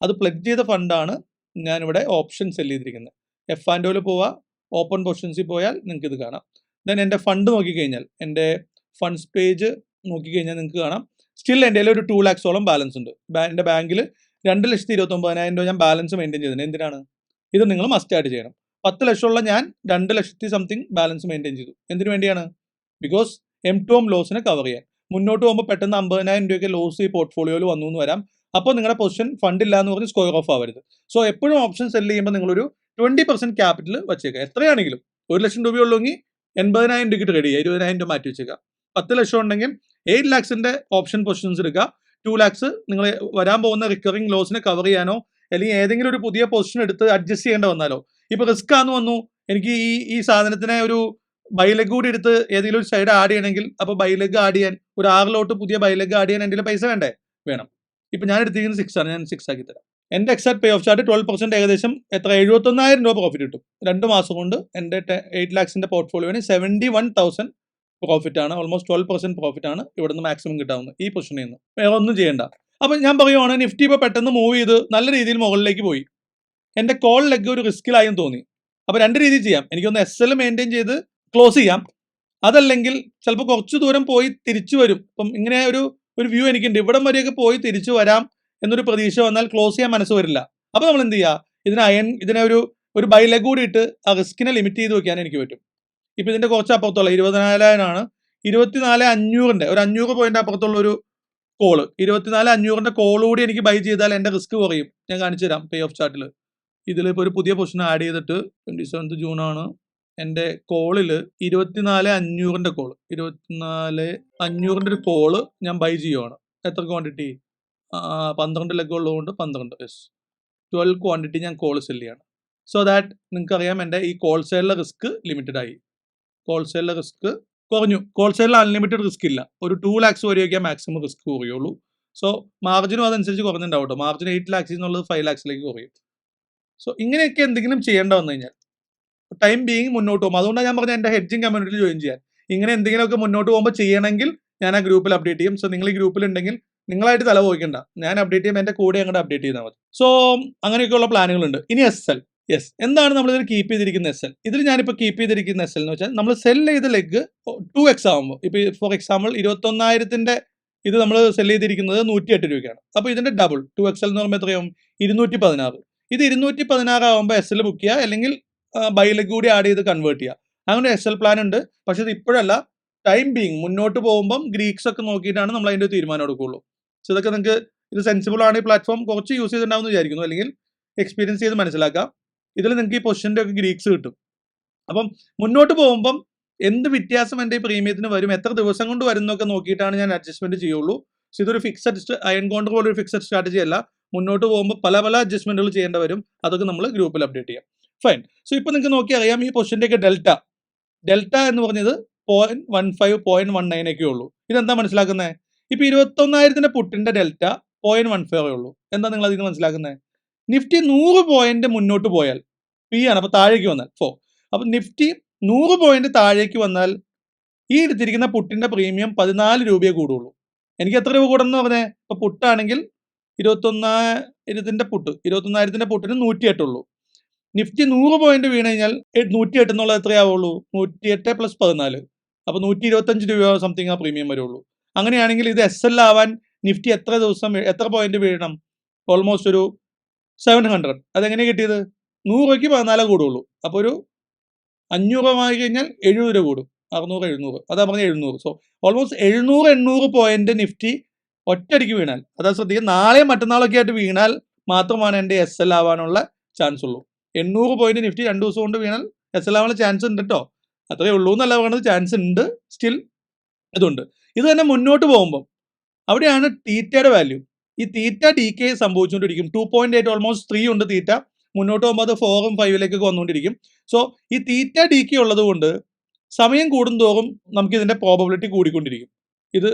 അത് പ്ലെഡ്ജ് ചെയ്ത ഫണ്ടാണ് ഞാനിവിടെ ഓപ്ഷൻ സെല് ചെയ്തിരിക്കുന്നത്. F&Oയിൽ പോവുക, ഓപ്പൺ പൊസിഷൻസിൽ പോയാൽ നിങ്ങൾക്ക് ഇത് കാണാം. ദെൻ എൻ്റെ ഫണ്ട് നോക്കിക്കഴിഞ്ഞാൽ, എൻ്റെ ഫണ്ട്സ് പേജ് നോക്കിക്കഴിഞ്ഞാൽ നിങ്ങൾക്ക് കാണാം സ്റ്റിൽ എൻ്റെ ഒരു 2 lakhs ബാലൻസ് ഉണ്ട്. എൻ്റെ ബാങ്കിൽ 2,29,000 രൂപ ഞാൻ ബാലൻസ് മെയിൻറ്റെയിൻ ചെയ്തിട്ടുണ്ട്. എന്തിനാണ്? ഇത് നിങ്ങൾ മസ്റ്റ് ആയിട്ട് ചെയ്യണം. 10 ലക്ഷമുള്ള ഞാൻ 2 ലക്ഷത്തി സംതിങ് ബാലൻസ് മെയിൻറ്റെയിൻ ചെയ്തു. എന്തിനു വേണ്ടിയാണ്? ബിക്കോസ് M2M ലോസിനെ കവർ ചെയ്യാൻ. മുന്നോട്ട് പോകുമ്പോൾ പെട്ടെന്ന് 50,000 രൂപയ്ക്ക് ലോസ് ഈ പോർട്ട്ഫോളിയോയിൽ വന്നു എന്ന് വരാം. അപ്പോൾ നിങ്ങളുടെ പൊസിഷൻ ഫണ്ടില്ല എന്ന് പറഞ്ഞ് സ്ക്വയർ ഓഫ് ആവരുത്. സോ എപ്പോഴും ഓപ്ഷൻ സെല് ചെയ്യുമ്പോൾ നിങ്ങളൊരു 20% ക്യാപിറ്റൽ വെച്ചേക്കുക. എത്രയാണെങ്കിലും 1 ലക്ഷം രൂപയുള്ളെങ്കിൽ 80,000 രൂപയ്ക്ക് ട്രേഡ് ചെയ്യുക, 20,000 രൂപ മാറ്റി വെച്ചേക്കുക. 10 ലക്ഷം ഉണ്ടെങ്കിൽ 8 lakhsന്റെ ഓപ്ഷൻ പൊസിഷൻസ് എടുക്കുക. 2 lakhs നിങ്ങൾ വരാൻ പോകുന്ന റിക്കറിംഗ് ലോസിനെ കവർ ചെയ്യാനോ അല്ലെങ്കിൽ ഏതെങ്കിലും ഒരു പുതിയ പൊസിഷൻ എടുത്ത് അഡ്ജസ്റ്റ് ചെയ്യേണ്ട വന്നാലോ. ഇപ്പോൾ റിസ്ക് ആണെന്ന് വന്നു, എനിക്ക് ഈ സാധനത്തിനെ ഒരു ബൈലെഗ് കൂടി എടുത്ത് ഏതെങ്കിലും ഒരു സൈഡ് ആഡ് ചെയ്യണമെങ്കിൽ, അപ്പോൾ ബൈലെഗ് ആഡ് ചെയ്യാൻ ഒരു 6 ലോട്ട് പുതിയ ബൈലെഗ് ആഡ് ചെയ്യാൻ എൻ്റെ പൈസ വേണ്ടേ? വേണം. ഇപ്പം ഞാൻ എടുത്തിരിക്കുന്നത് 6 ആണ്, ഞാൻ 6 ആക്കി തരാം. എൻ്റെ എക്സാക്ട് പേ ഓഫ് ചാർട്ട് 12% ഏകദേശം എത്ര 71,000 രൂപ പ്രോഫിറ്റ് കിട്ടും. 2 മാസം കൊണ്ട് എൻ്റെ 8 lakhs പോർട്ട്ഫോളിയോന് 71,000 പ്രോഫിറ്റ് ആണ്. ഓൾമോസ്റ്റ് 12% പ്രോഫിറ്റ് ആണ് ഇവിടുന്ന് മാക്സിമം കിട്ടാവുന്നത് ഈ പൊസിഷനിൽ നിന്ന്. വേറെ ഒന്നും ചെയ്യേണ്ട. അപ്പം ഞാൻ പറയുവാണ് നിഫ്റ്റി ഇപ്പോൾ പെട്ടെന്ന് മൂവ് ചെയ്ത് നല്ല രീതിയിൽ മുകളിലേക്ക് പോയി. എൻ്റെ കോൾ ലെഗ് ഒരു റിസ്കിലായും തോന്നി. അപ്പോൾ 2 രീതിയിൽ ചെയ്യാം. എനിക്കൊന്ന് SL മെയിൻറ്റെയിൻ ചെയ്ത് ക്ലോസ് ചെയ്യാം. അതല്ലെങ്കിൽ ചിലപ്പോൾ കുറച്ച് ദൂരം പോയി തിരിച്ചു വരും. അപ്പം ഇങ്ങനെ ഒരു വ്യൂ എനിക്കുണ്ട്. ഇവിടം വരെയൊക്കെ പോയി തിരിച്ചു വരാം എന്നൊരു പ്രതീക്ഷ വന്നാൽ ക്ലോസ് ചെയ്യാൻ മനസ്സ് വരില്ല. അപ്പോൾ നമ്മൾ എന്ത് ചെയ്യുക, ഇതിനെ ഒരു ബൈ ലെഗ് കൂടി ഇട്ട് ആ റിസ്കിനെ ലിമിറ്റ് ചെയ്ത് വെക്കാൻ എനിക്ക് പറ്റും. ഇപ്പോൾ ഇതിൻ്റെ കുറച്ച് അപ്പുറത്തുള്ള 24,000 ആണ്. 24,500 ഒരു 500 പോയിന്റ് അപ്പുറത്തുള്ള ഒരു കോള് 24,500 കോൾ കൂടി എനിക്ക് ബൈ ചെയ്താൽ എൻ്റെ റിസ്ക് കുറയും. ഞാൻ കാണിച്ചു തരാം പേ ഓഫ് ചാർട്ടിൽ. ഇതിലിപ്പോൾ ഒരു പുതിയ പൊസിഷൻ ആഡ് ചെയ്തിട്ട് 27 ജൂൺ ആണ്. എൻ്റെ കോളിൽ 24,500 കോള് 24,500 ഒരു കോള് ഞാൻ ബൈ ചെയ്യുവാണ്. എത്ര ക്വാണ്ടിറ്റി? 12 ലെഗ് ഉള്ളതുകൊണ്ട് 12 12 ക്വാണ്ടിറ്റി ഞാൻ കോൾ സെല് ചെയ്യാണ്. സോ ദാറ്റ് നിങ്ങൾക്കറിയാം എൻ്റെ ഈ കോൾ സെയിലിലെ റിസ്ക് ലിമിറ്റഡ് ആയി. കോൾ സെയിലിലെ റിസ്ക് കുറഞ്ഞു. കോൾ സെയിലിൽ അൺലിമിറ്റഡ് റിസ്ക് ഇല്ല. ഒരു 2 lakhs വരെയൊക്കെ മാക്സിമം റിസ്ക് കുറയുള്ളൂ. സോ മാർജിനും അതനുസരിച്ച് കുറഞ്ഞിട്ടുണ്ടാവും കേട്ടോ. മാർജിൻ 8 lakhs എന്നുള്ളത് 5 lakhsലേക്ക് കുറയും. സോ ഇങ്ങനെയൊക്കെ എന്തെങ്കിലും ചെയ്യേണ്ട വന്നു കഴിഞ്ഞാൽ ടൈം ബീങ് മുന്നോട്ട് പോകും. അതുകൊണ്ടാണ് ഞാൻ പറഞ്ഞത് എൻ്റെ ഹെഡ്ജിങ് കമ്മ്യൂണിറ്റിയിൽ ജോയിൻ ചെയ്യാൻ. ഇങ്ങനെ എന്തെങ്കിലുമൊക്കെ മുന്നോട്ട് പോകുമ്പോൾ ചെയ്യണമെങ്കിൽ ഞാൻ ആ ഗ്രൂപ്പിൽ അപ്ഡേറ്റ് ചെയ്യും. സോ നിങ്ങൾ ഈ ഗ്രൂപ്പിലുണ്ടെങ്കിൽ നിങ്ങളായിട്ട് തല പോയിക്കണ്ട, ഞാൻ അപ്ഡേറ്റ് ചെയ്യുമ്പോൾ എൻ്റെ കൂടെ അങ്ങോട്ട് അപ്ഡേറ്റ് ചെയ്താൽ മതി. സോ അങ്ങനെയൊക്കെയുള്ള പ്ലാനുകളുണ്ട്. ഇനി SL, എന്താണ് നമ്മളിതിൽ കീപ്പ് ചെയ്തിരിക്കുന്ന SL? ഇതിൽ ഞാനിപ്പോൾ കീപ്പ് ചെയ്തിരിക്കുന്ന SL എന്ന് വെച്ചാൽ നമ്മൾ സെൽ ചെയ്ത ലെഗ് 2x ആകുമ്പോൾ, ഇപ്പോൾ ഫോർ എക്സാമ്പിൾ 21,000 ഇത് നമ്മൾ സെൽ ചെയ്തിരിക്കുന്നത് 108 രൂപയ്ക്കാണ്. അപ്പോൾ ഇതിൻ്റെ ഡബിൾ 2XL എന്ന് പറയുമ്പോൾ എത്രയാവും? 216. ഇത് 216 ആകുമ്പോൾ SL ബുക്ക് ചെയ്യുക, അല്ലെങ്കിൽ ബൈ ലെഗ് കൂടി ആഡ് ചെയ്ത് കൺവേർട്ട് ചെയ്യുക. അങ്ങനെ SL പ്ലാൻ ഉണ്ട്. പക്ഷേ ഇത് ഇപ്പോഴല്ല, ടൈം ബീങ് മുന്നോട്ട് പോകുമ്പം ഗ്രീക്സ് ഒക്കെ നോക്കിയിട്ടാണ് നമ്മൾ അതിൻ്റെ തീരുമാനം എടുക്കുകയുള്ളൂ. സോ ഇതൊക്കെ നിങ്ങൾക്ക് ഇത് സെൻസിബിൾ ആണ്. ഈ പ്ലാറ്റ്ഫോം കുറച്ച് യൂസ് ചെയ്തിട്ടുണ്ടാവുമെന്ന് വിചാരിക്കുന്നു, അല്ലെങ്കിൽ എക്സ്പീരിയൻസ് ചെയ്ത് മനസ്സിലാക്കാം. ഇതിൽ നിങ്ങൾക്ക് ഈ പൊസിഷൻ്റെ ഒക്കെ ഗ്രീക്സ് കിട്ടും. അപ്പം മുന്നോട്ട് പോകുമ്പം എന്ത് വ്യത്യാസം എൻ്റെ ഈ പ്രീമിയത്തിന് വരും, എത്ര ദിവസം കൊണ്ട് വരുന്നൊക്കെ നോക്കിയിട്ടാണ് ഞാൻ അഡ്ജസ്റ്റ്മെന്റ് ചെയ്യുള്ളൂ. സോ ഇതൊരു ഫിക്സഡ് അയൺ കോണ്ടർ പോലെ ഒരു ഫിക്സഡ് സ്ട്രാറ്റജി അല്ല. മുന്നോട്ട് പോകുമ്പോൾ പല അഡ്ജസ്റ്റ്മെന്റുകൾ ചെയ്യേണ്ടി വരും. അതൊക്കെ നമ്മൾ ഗ്രൂപ്പിൽ അപ്ഡേറ്റ് ചെയ്യാം. ഫൈൻ. സോ ഇപ്പോൾ നിങ്ങൾക്ക് നോക്കി അറിയാം ഈ പൊസിഷൻ്റെ ഒക്കെ ഡെൽറ്റ എന്ന് പറഞ്ഞത് 0.15 0.19 ഒക്കെ ഉള്ളൂ. ഇതെന്താ മനസ്സിലാക്കുന്നത്? ഇപ്പോൾ 21,000 പുട്ടിന്റെ ഡെൽറ്റ 0.15 ഉള്ളൂ. എന്താ നിങ്ങൾ അതിന് മനസ്സിലാക്കുന്നത്? നിഫ്റ്റി 100 പോയിന്റ് മുന്നോട്ട് പോയാൽ P ആണ്, അപ്പോൾ താഴേക്ക് വന്നാൽ 4. അപ്പോൾ നിഫ്റ്റി 100 പോയിന്റ് താഴേക്ക് വന്നാൽ ഈ എടുത്തിരിക്കുന്ന പുട്ടിന്റെ പ്രീമിയം 14 രൂപയെ കൂടുള്ളൂ. എനിക്ക് എത്ര രൂപ കൂടണം എന്ന് പറഞ്ഞേ? ഇപ്പോൾ പുട്ടാണെങ്കിൽ 21,000 പുട്ടിന് 108 ഉള്ളൂ. നിഫ്റ്റി 100 പോയിന്റ് വീണ് കഴിഞ്ഞാൽ 108 എന്നുള്ളത് എത്രയാവുള്ളൂ? 108 + 14, അപ്പോൾ 125 രൂപ സംതിങ് ആ പ്രീമിയം വരുള്ളൂ. അങ്ങനെയാണെങ്കിൽ ഇത് SL ആവാൻ നിഫ്റ്റി എത്ര പോയിന്റ് വീഴണം? ഓൾമോസ്റ്റ് ഒരു 700. അതെങ്ങനെ കിട്ടിയത്? 100 രൂപയ്ക്ക് 14 കൂടുള്ളൂ. അപ്പോൾ ഒരു 500 ആയി കഴിഞ്ഞാൽ 70 രൂപ കൂടും. 600 700, അതാ പറഞ്ഞ 700. സോ ഓൾമോസ്റ്റ് 700 പോയിന്റ് നിഫ്റ്റി ഒറ്റയടിക്ക് വീണാൽ, അതാ ശ്രദ്ധിക്കുക, നാളെയും മറ്റന്നാളൊക്കെ ആയിട്ട് വീണാൽ മാത്രമാണ് എൻ്റെ SL ആവാനുള്ള ചാൻസ് ഉള്ളൂ. 800 പോയിന്റ് നിഫ്റ്റി 2 ദിവസം കൊണ്ട് വീണാൽ SL ആവാനുള്ള ചാൻസ് ഉണ്ട് കേട്ടോ. അത്രയേ ഉള്ളൂ എന്നല്ല പറയുന്നത്, ചാൻസ് ഉണ്ട്, സ്റ്റിൽ ഇതുണ്ട്. ഇത് തന്നെ മുന്നോട്ട് പോകുമ്പം അവിടെയാണ് തീറ്റയുടെ വാല്യൂ. ഈ തീറ്റ DK സംഭവിച്ചുകൊണ്ടിരിക്കും. 2.8 ഓൾമോസ്റ്റ് 3 ഉണ്ട് തീറ്റ. മുന്നോട്ട് പോകുമ്പോൾ അത് 4ഉം 5ലേക്കൊക്കെ വന്നുകൊണ്ടിരിക്കും. സോ ഈ തീറ്റ DK ഉള്ളത് കൊണ്ട് സമയം കൂടുന്തോറും നമുക്ക് ഇതിൻ്റെ പ്രോബബിലിറ്റി കൂടിക്കൊണ്ടിരിക്കും. ഇത്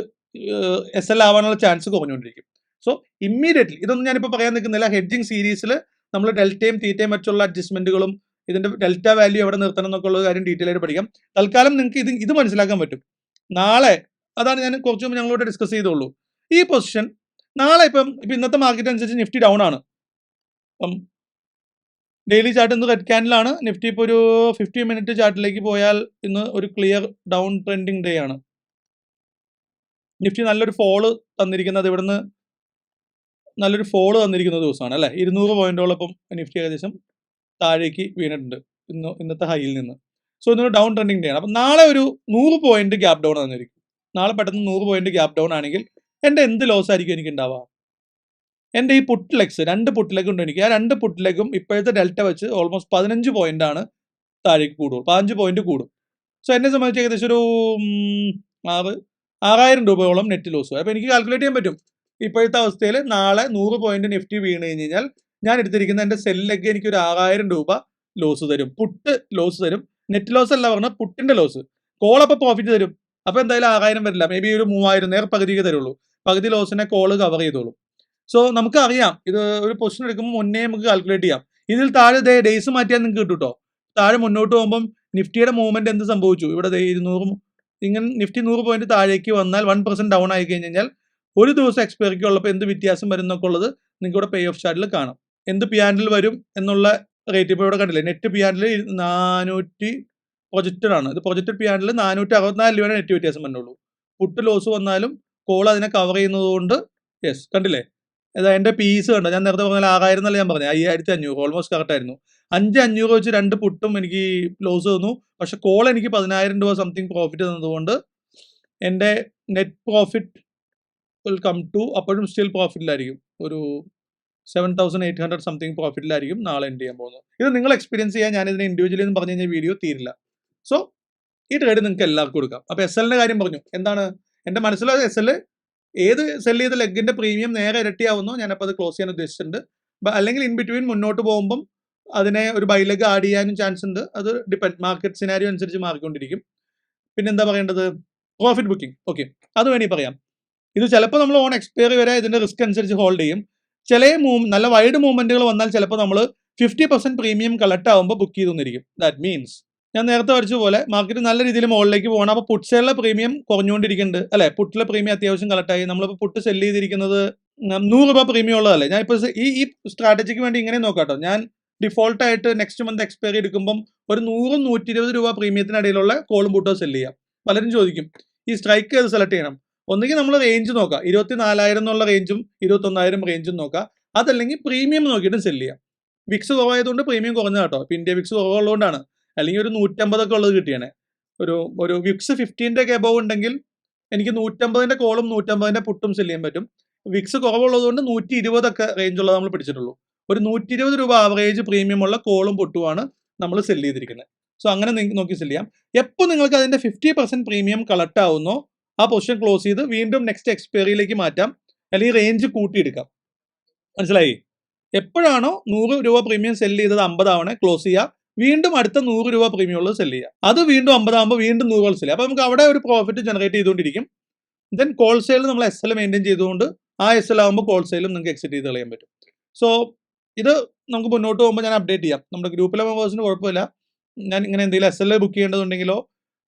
SL ആവാനുള്ള ചാൻസ് കുറഞ്ഞുകൊണ്ടിരിക്കും. സോ ഇമ്മീഡിയറ്റ്ലി ഇതൊന്നും ഞാനിപ്പോൾ പറയാൻ നിൽക്കുന്നില്ല. ഹെഡ്ജിങ് സീരീസിൽ നമ്മൾ ഡെൽറ്റയും തീറ്റയും മറ്റുള്ള അഡ്ജസ്റ്റ്മെന്റുകളും ഇതിൻ്റെ ഡെൽറ്റ വാല്യൂ എവിടെ നിർത്തണം എന്നൊക്കെ ഉള്ള കാര്യം ഡീറ്റെയിൽ ആയിട്ട് പഠിക്കാം. തൽക്കാലം നിങ്ങൾക്ക് ഇത് മനസ്സിലാക്കാൻ പറ്റും. നാളെ, അതാണ് ഞാൻ കുറച്ച് മുമ്പ് ഞങ്ങളോട് ഡിസ്കസ് ചെയ്തോളൂ, ഈ പൊസിഷൻ നാളെ ഇപ്പം ഇന്നത്തെ മാർക്കറ്റ് അനുസരിച്ച് നിഫ്റ്റി ഡൗൺ ആണ്. അപ്പം ഡെയിലി ചാർട്ട് ഇന്ന് റെഡ് ക്യാൻഡിലാണ്. നിഫ്റ്റി ഇപ്പോൾ ഒരു 50 മിനിറ്റ് ചാർട്ടിലേക്ക് പോയാൽ ഇന്ന് ഒരു ക്ലിയർ ഡൗൺ ട്രെൻഡിങ് ഡേ ആണ്. നിഫ്റ്റി നല്ലൊരു ഫോള് തന്നിരിക്കുന്നത് ഇവിടുന്ന് നല്ലൊരു ഫോള് തന്നിരിക്കുന്ന ദിവസമാണ് അല്ലേ. 200 പോയിന്റോളം ഇപ്പം നിഫ്റ്റി ഏകദേശം താഴേക്ക് വീണിട്ടുണ്ട് ഇന്നത്തെ ഹൈയിൽ നിന്ന്. സോ ഇന്നൊരു ഡൗൺ ട്രെൻഡിങ് ഡേ ആണ്. അപ്പം നാളെ ഒരു 100 പോയിന്റ് ഗ്യാപ് ഡൗൺ തന്നിരിക്കും. നാളെ പെട്ടെന്ന് 100 പോയിന്റ് ഗ്യാപ് ഡൗൺ ആണെങ്കിൽ എൻ്റെ എന്ത് ലോസ് ആയിരിക്കും എനിക്ക് ഉണ്ടാവുക? എൻ്റെ ഈ പുട്ട് ലെഗ്സ് 2 പുട്ട് ലെഗ് ഉണ്ട് എനിക്ക്. ആ 2 പുട്ട് ലെഗും ഇപ്പോഴത്തെ ഡെൽറ്റ വെച്ച് ഓൾമോസ്റ്റ് 15 പോയിന്റാണ് താഴേക്ക് കൂടുള്ളൂ. 15 പോയിന്റ് കൂടും. സോ എന്നെ സംബന്ധിച്ച് ഏകദേശം ഒരു 6,000 രൂപയോളം നെറ്റ് ലോസ് വരും. അപ്പോൾ എനിക്ക് കാൽക്കുലേറ്റ് ചെയ്യാൻ പറ്റും ഇപ്പോഴത്തെ അവസ്ഥയിൽ നാളെ 100 പോയിന്റ് നിഫ്റ്റി വീണ് കഴിഞ്ഞ് കഴിഞ്ഞാൽ ഞാൻ എടുത്തിരിക്കുന്ന എൻ്റെ സെൽ ലെഗ് എനിക്ക് ഒരു 6,000 രൂപ ലോസ് തരും. പുട്ട് ലോസ് തരും. നെറ്റ് ലോസ് അല്ല പറഞ്ഞാൽ പുട്ടിൻ്റെ ലോസ്. കോൾ അപ്പോൾ പ്രോഫിറ്റ് തരും. അപ്പോൾ എന്തായാലും 6,000 വരില്ല, മേ ബി ഒരു 3,000 പകുതിക്ക് തരുള്ളൂ. പകുതി ലോസിനെ കോള് കവർ ചെയ്തോളും. സോ നമുക്കറിയാം ഇത് ഒരു പൊസിഷൻ എടുക്കുമ്പോൾ മുന്നേ നമുക്ക് കാൽക്കുലേറ്റ് ചെയ്യാം. ഇതിൽ താഴെ ഡേയ്സ് മാറ്റിയാൽ നിങ്ങൾക്ക് കിട്ടും കേട്ടോ. താഴെ മുന്നോട്ട് പോകുമ്പം നിഫ്റ്റിയുടെ മൂവ്മെന്റ് എന്ത് സംഭവിച്ചു, ഇവിടെ 200 ഇങ്ങനെ നിഫ്റ്റി 100 പോയിന്റ് താഴേക്ക് വന്നാൽ 1% ഡൗൺ ആയി കഴിഞ്ഞ് കഴിഞ്ഞാൽ ഒരു ദിവസം എക്സ്പയറിക്ക് ഉള്ളപ്പോൾ എന്ത് വ്യത്യാസം വരും എന്നൊക്കെ ഉള്ളത് നിങ്ങൾക്ക് ഇവിടെ പേ ഓഫ് ചാർട്ടിൽ കാണാം. എന്ത് P&L വരും എന്നുള്ള റേറ്റ് ഇപ്പോൾ ഇവിടെ കണ്ടില്ലേ. നെറ്റ് P&L 400 പ്രൊജക്റ്റഡ് ആണ്. ഇത് പ്രൊജക്റ്റഡ് P&L 464 രൂപയുടെ നെറ്റ് വ്യത്യാസം വന്നുള്ളൂ. പുട്ട് ലോസ് വന്നാലും കോൾ അതിനെ കവർ ചെയ്യുന്നത് കൊണ്ട് യെസ് കണ്ടില്ലേ. എൻ്റെ പീസ് കണ്ടോ, ഞാൻ നേരത്തെ പറഞ്ഞാൽ 6000 എന്നല്ല ഞാൻ പറഞ്ഞത്, 5500 ഓൾമോസ്റ്റ് കറക്റ്റ് ആയിരുന്നു. 5500 വെച്ച് 2 പുട്ടും എനിക്ക് ലോസ് തന്നു. പക്ഷെ കോൾ എനിക്ക് 10000 രൂപ സംതിങ് പ്രോഫിറ്റ് തന്നതുകൊണ്ട് എൻ്റെ net profit will come to അപ്പോഴും സ്റ്റിൽ പ്രോഫിറ്റിലായിരിക്കും. ഒരു 7800 സംതിങ് പ്രോഫിറ്റിലായിരിക്കും നാളെ എൻഡ് ചെയ്യാൻ പോകുന്നത്. ഇത് നിങ്ങൾ എക്സ്പീരിയൻസ് ചെയ്യാൻ ഞാനിതിനെ ഇൻഡിവിജ്വലി എന്ന് പറഞ്ഞു കഴിഞ്ഞാൽ വീഡിയോ തീരില്ല. സോ ഈ ട്രേഡ് നിങ്ങൾക്ക് എല്ലാവർക്കും കൊടുക്കാം. അപ്പോൾ SLന്റെ കാര്യം പറഞ്ഞു. എന്താണ് എൻ്റെ മനസ്സിലുള്ള SL ഏത് സെല് ചെയ്ത ലെഗിന്റെ പ്രീമിയം നേരെ ഇരട്ടിയാവുന്നോ ഞാനപ്പോൾ അത് ക്ലോസ് ചെയ്യാൻ ഉദ്ദേശിച്ചിട്ടുണ്ട്. അല്ലെങ്കിൽ ഇൻ ബിറ്റ്വീൻ മുന്നോട്ട് പോകുമ്പം അതിനെ ഒരു ബൈ ലെഗ് ആഡ് ചെയ്യാനും ചാൻസ് ഉണ്ട്. അത് ഡിപ്പെൻഡ് മാർക്കറ്റ് സിനാരിയോ അനുസരിച്ച് മാറിക്കൊണ്ടിരിക്കും. പിന്നെ എന്താ പറയേണ്ടത്, പ്രോഫിറ്റ് ബുക്കിംഗ്. ഓക്കെ, അത് വേണമെങ്കിൽ പറയാം. ഇത് ചിലപ്പോൾ നമ്മൾ ഓൺ എക്സ്പയറി വരെ ഇതിന്റെ റിസ്ക് അനുസരിച്ച് ഹോൾഡ് ചെയ്യും. ചില നല്ല വൈഡ് മൂവ്മെന്റുകൾ വന്നാൽ ചിലപ്പോൾ നമ്മൾ 50% പ്രീമിയം കളക്ട് ആകുമ്പോൾ ബുക്ക് ചെയ്തു തന്നിരിക്കും. ദാറ്റ് മീൻസ് ഞാൻ നേരത്തെ വരച്ച പോലെ മാർക്കറ്റ് നല്ല രീതിയിൽ മുകളിലേക്ക് പോകണം. അപ്പോൾ പുട്ട് സെയിലെ പ്രീമിയം കുറഞ്ഞുകൊണ്ടിരിക്കുന്നുണ്ട് അല്ലെ. പുട്ടിലെ പ്രീമിയം അത്യാവശ്യം കളക്റ്റായി. നമ്മളിപ്പോൾ പുട്ട് സെല് ചെയ്തിരിക്കുന്നത് 100 രൂപ പ്രീമിയം ഉള്ളതല്ലേ. ഞാൻ ഇപ്പോൾ ഈ സ്ട്രാറ്റജിക്ക് വേണ്ടി ഇങ്ങനെ നോക്കാട്ടോ. ഞാൻ ഡിഫോൾട്ടായിട്ട് നെക്സ്റ്റ് മന്ത് എക്സ്പയറി എടുക്കുമ്പം ഒരു 100-120 രൂപ പ്രീമിയത്തിനിടയിലുള്ള കോളും പുട്ടോ സെല് ചെയ്യാം. പലരും ചോദിക്കും ഈ സ്ട്രൈക്ക് ചെയ്ത് സെലക്ട് ചെയ്യണം. ഒന്നുകിൽ നമ്മൾ റേഞ്ച് നോക്കാം, 24,000 എന്നുള്ള റേഞ്ചും 21,000 റേഞ്ചും നോക്കാം. അതല്ലെങ്കിൽ പ്രീമിയം നോക്കിയിട്ട് സെല് ചെയ്യാം. വിക്സ് കുറവായതുകൊണ്ട് പ്രീമിയം കുറഞ്ഞ കേട്ടോ. ഇപ്പം ഇന്ത്യ വിക്സ് കുറവുള്ളതുകൊണ്ടാണ്. അല്ലെങ്കിൽ ഒരു 150 ഉള്ളത് കിട്ടിയാണ്. ഒരു വിക്സ് 15 എബോവ് ഉണ്ടെങ്കിൽ എനിക്ക് 150 കോളും 150 പുട്ടും സെല് ചെയ്യാൻ പറ്റും. വിക്സ് കുറവുള്ളതുകൊണ്ട് 120 റേഞ്ചുള്ളത് നമ്മൾ പിടിച്ചിട്ടുള്ളൂ. ഒരു 120 രൂപ ആവറേജ് പ്രീമിയം ഉള്ള കോളും പുട്ടുമാണ് നമ്മൾ സെല് ചെയ്തിരിക്കുന്നത്. സോ അങ്ങനെ നോക്കി സെല് ചെയ്യാം. എപ്പോൾ നിങ്ങൾക്ക് അതിന്റെ 50% പ്രീമിയം കളക്ട് ആവുന്നോ ആ പൊസിഷൻ ക്ലോസ് ചെയ്ത് വീണ്ടും നെക്സ്റ്റ് എക്സ്പയറിയിലേക്ക് മാറ്റാം, അല്ലെങ്കിൽ റേഞ്ച് കൂട്ടിയെടുക്കാം. മനസ്സിലായി? എപ്പോഴാണോ 100 രൂപ പ്രീമിയം സെല് ചെയ്തത് 50 ആവണേ ക്ലോസ് ചെയ്യുക. വീണ്ടും അടുത്ത 100 രൂപ പ്രീമിയം ഉള്ളത് സെല് ചെയ്യുക. അത് വീണ്ടും 50 ആകുമ്പോൾ വീണ്ടും 100 സെല് ചെയ്യുക. അപ്പോൾ നമുക്ക് അവിടെ ഒരു പ്രോഫിറ്റ് ജനറേറ്റ് ചെയ്തുകൊണ്ടിരിക്കും. ദെൻ കോൾ സെയിൽ നമ്മൾ SL മെയിൻറ്റെയിൻ ചെയ്തുകൊണ്ട് ആ SL ആകുമ്പോൾ കോൾ സെയിലും നിങ്ങൾക്ക് എക്സിറ്റ് ചെയ്ത് കളയാൻ പറ്റും. സോ ഇത് നമുക്ക് മുന്നോട്ട് പോകുമ്പോൾ ഞാൻ അപ്ഡേറ്റ് ചെയ്യാം. നമ്മുടെ ഗ്രൂപ്പിലെ മെമ്പേഴ്സിന് കുഴപ്പമില്ല. ഞാൻ ഇങ്ങനെ എന്തെങ്കിലും SL ബുക്ക് ചെയ്യേണ്ടതുണ്ടെങ്കിലോ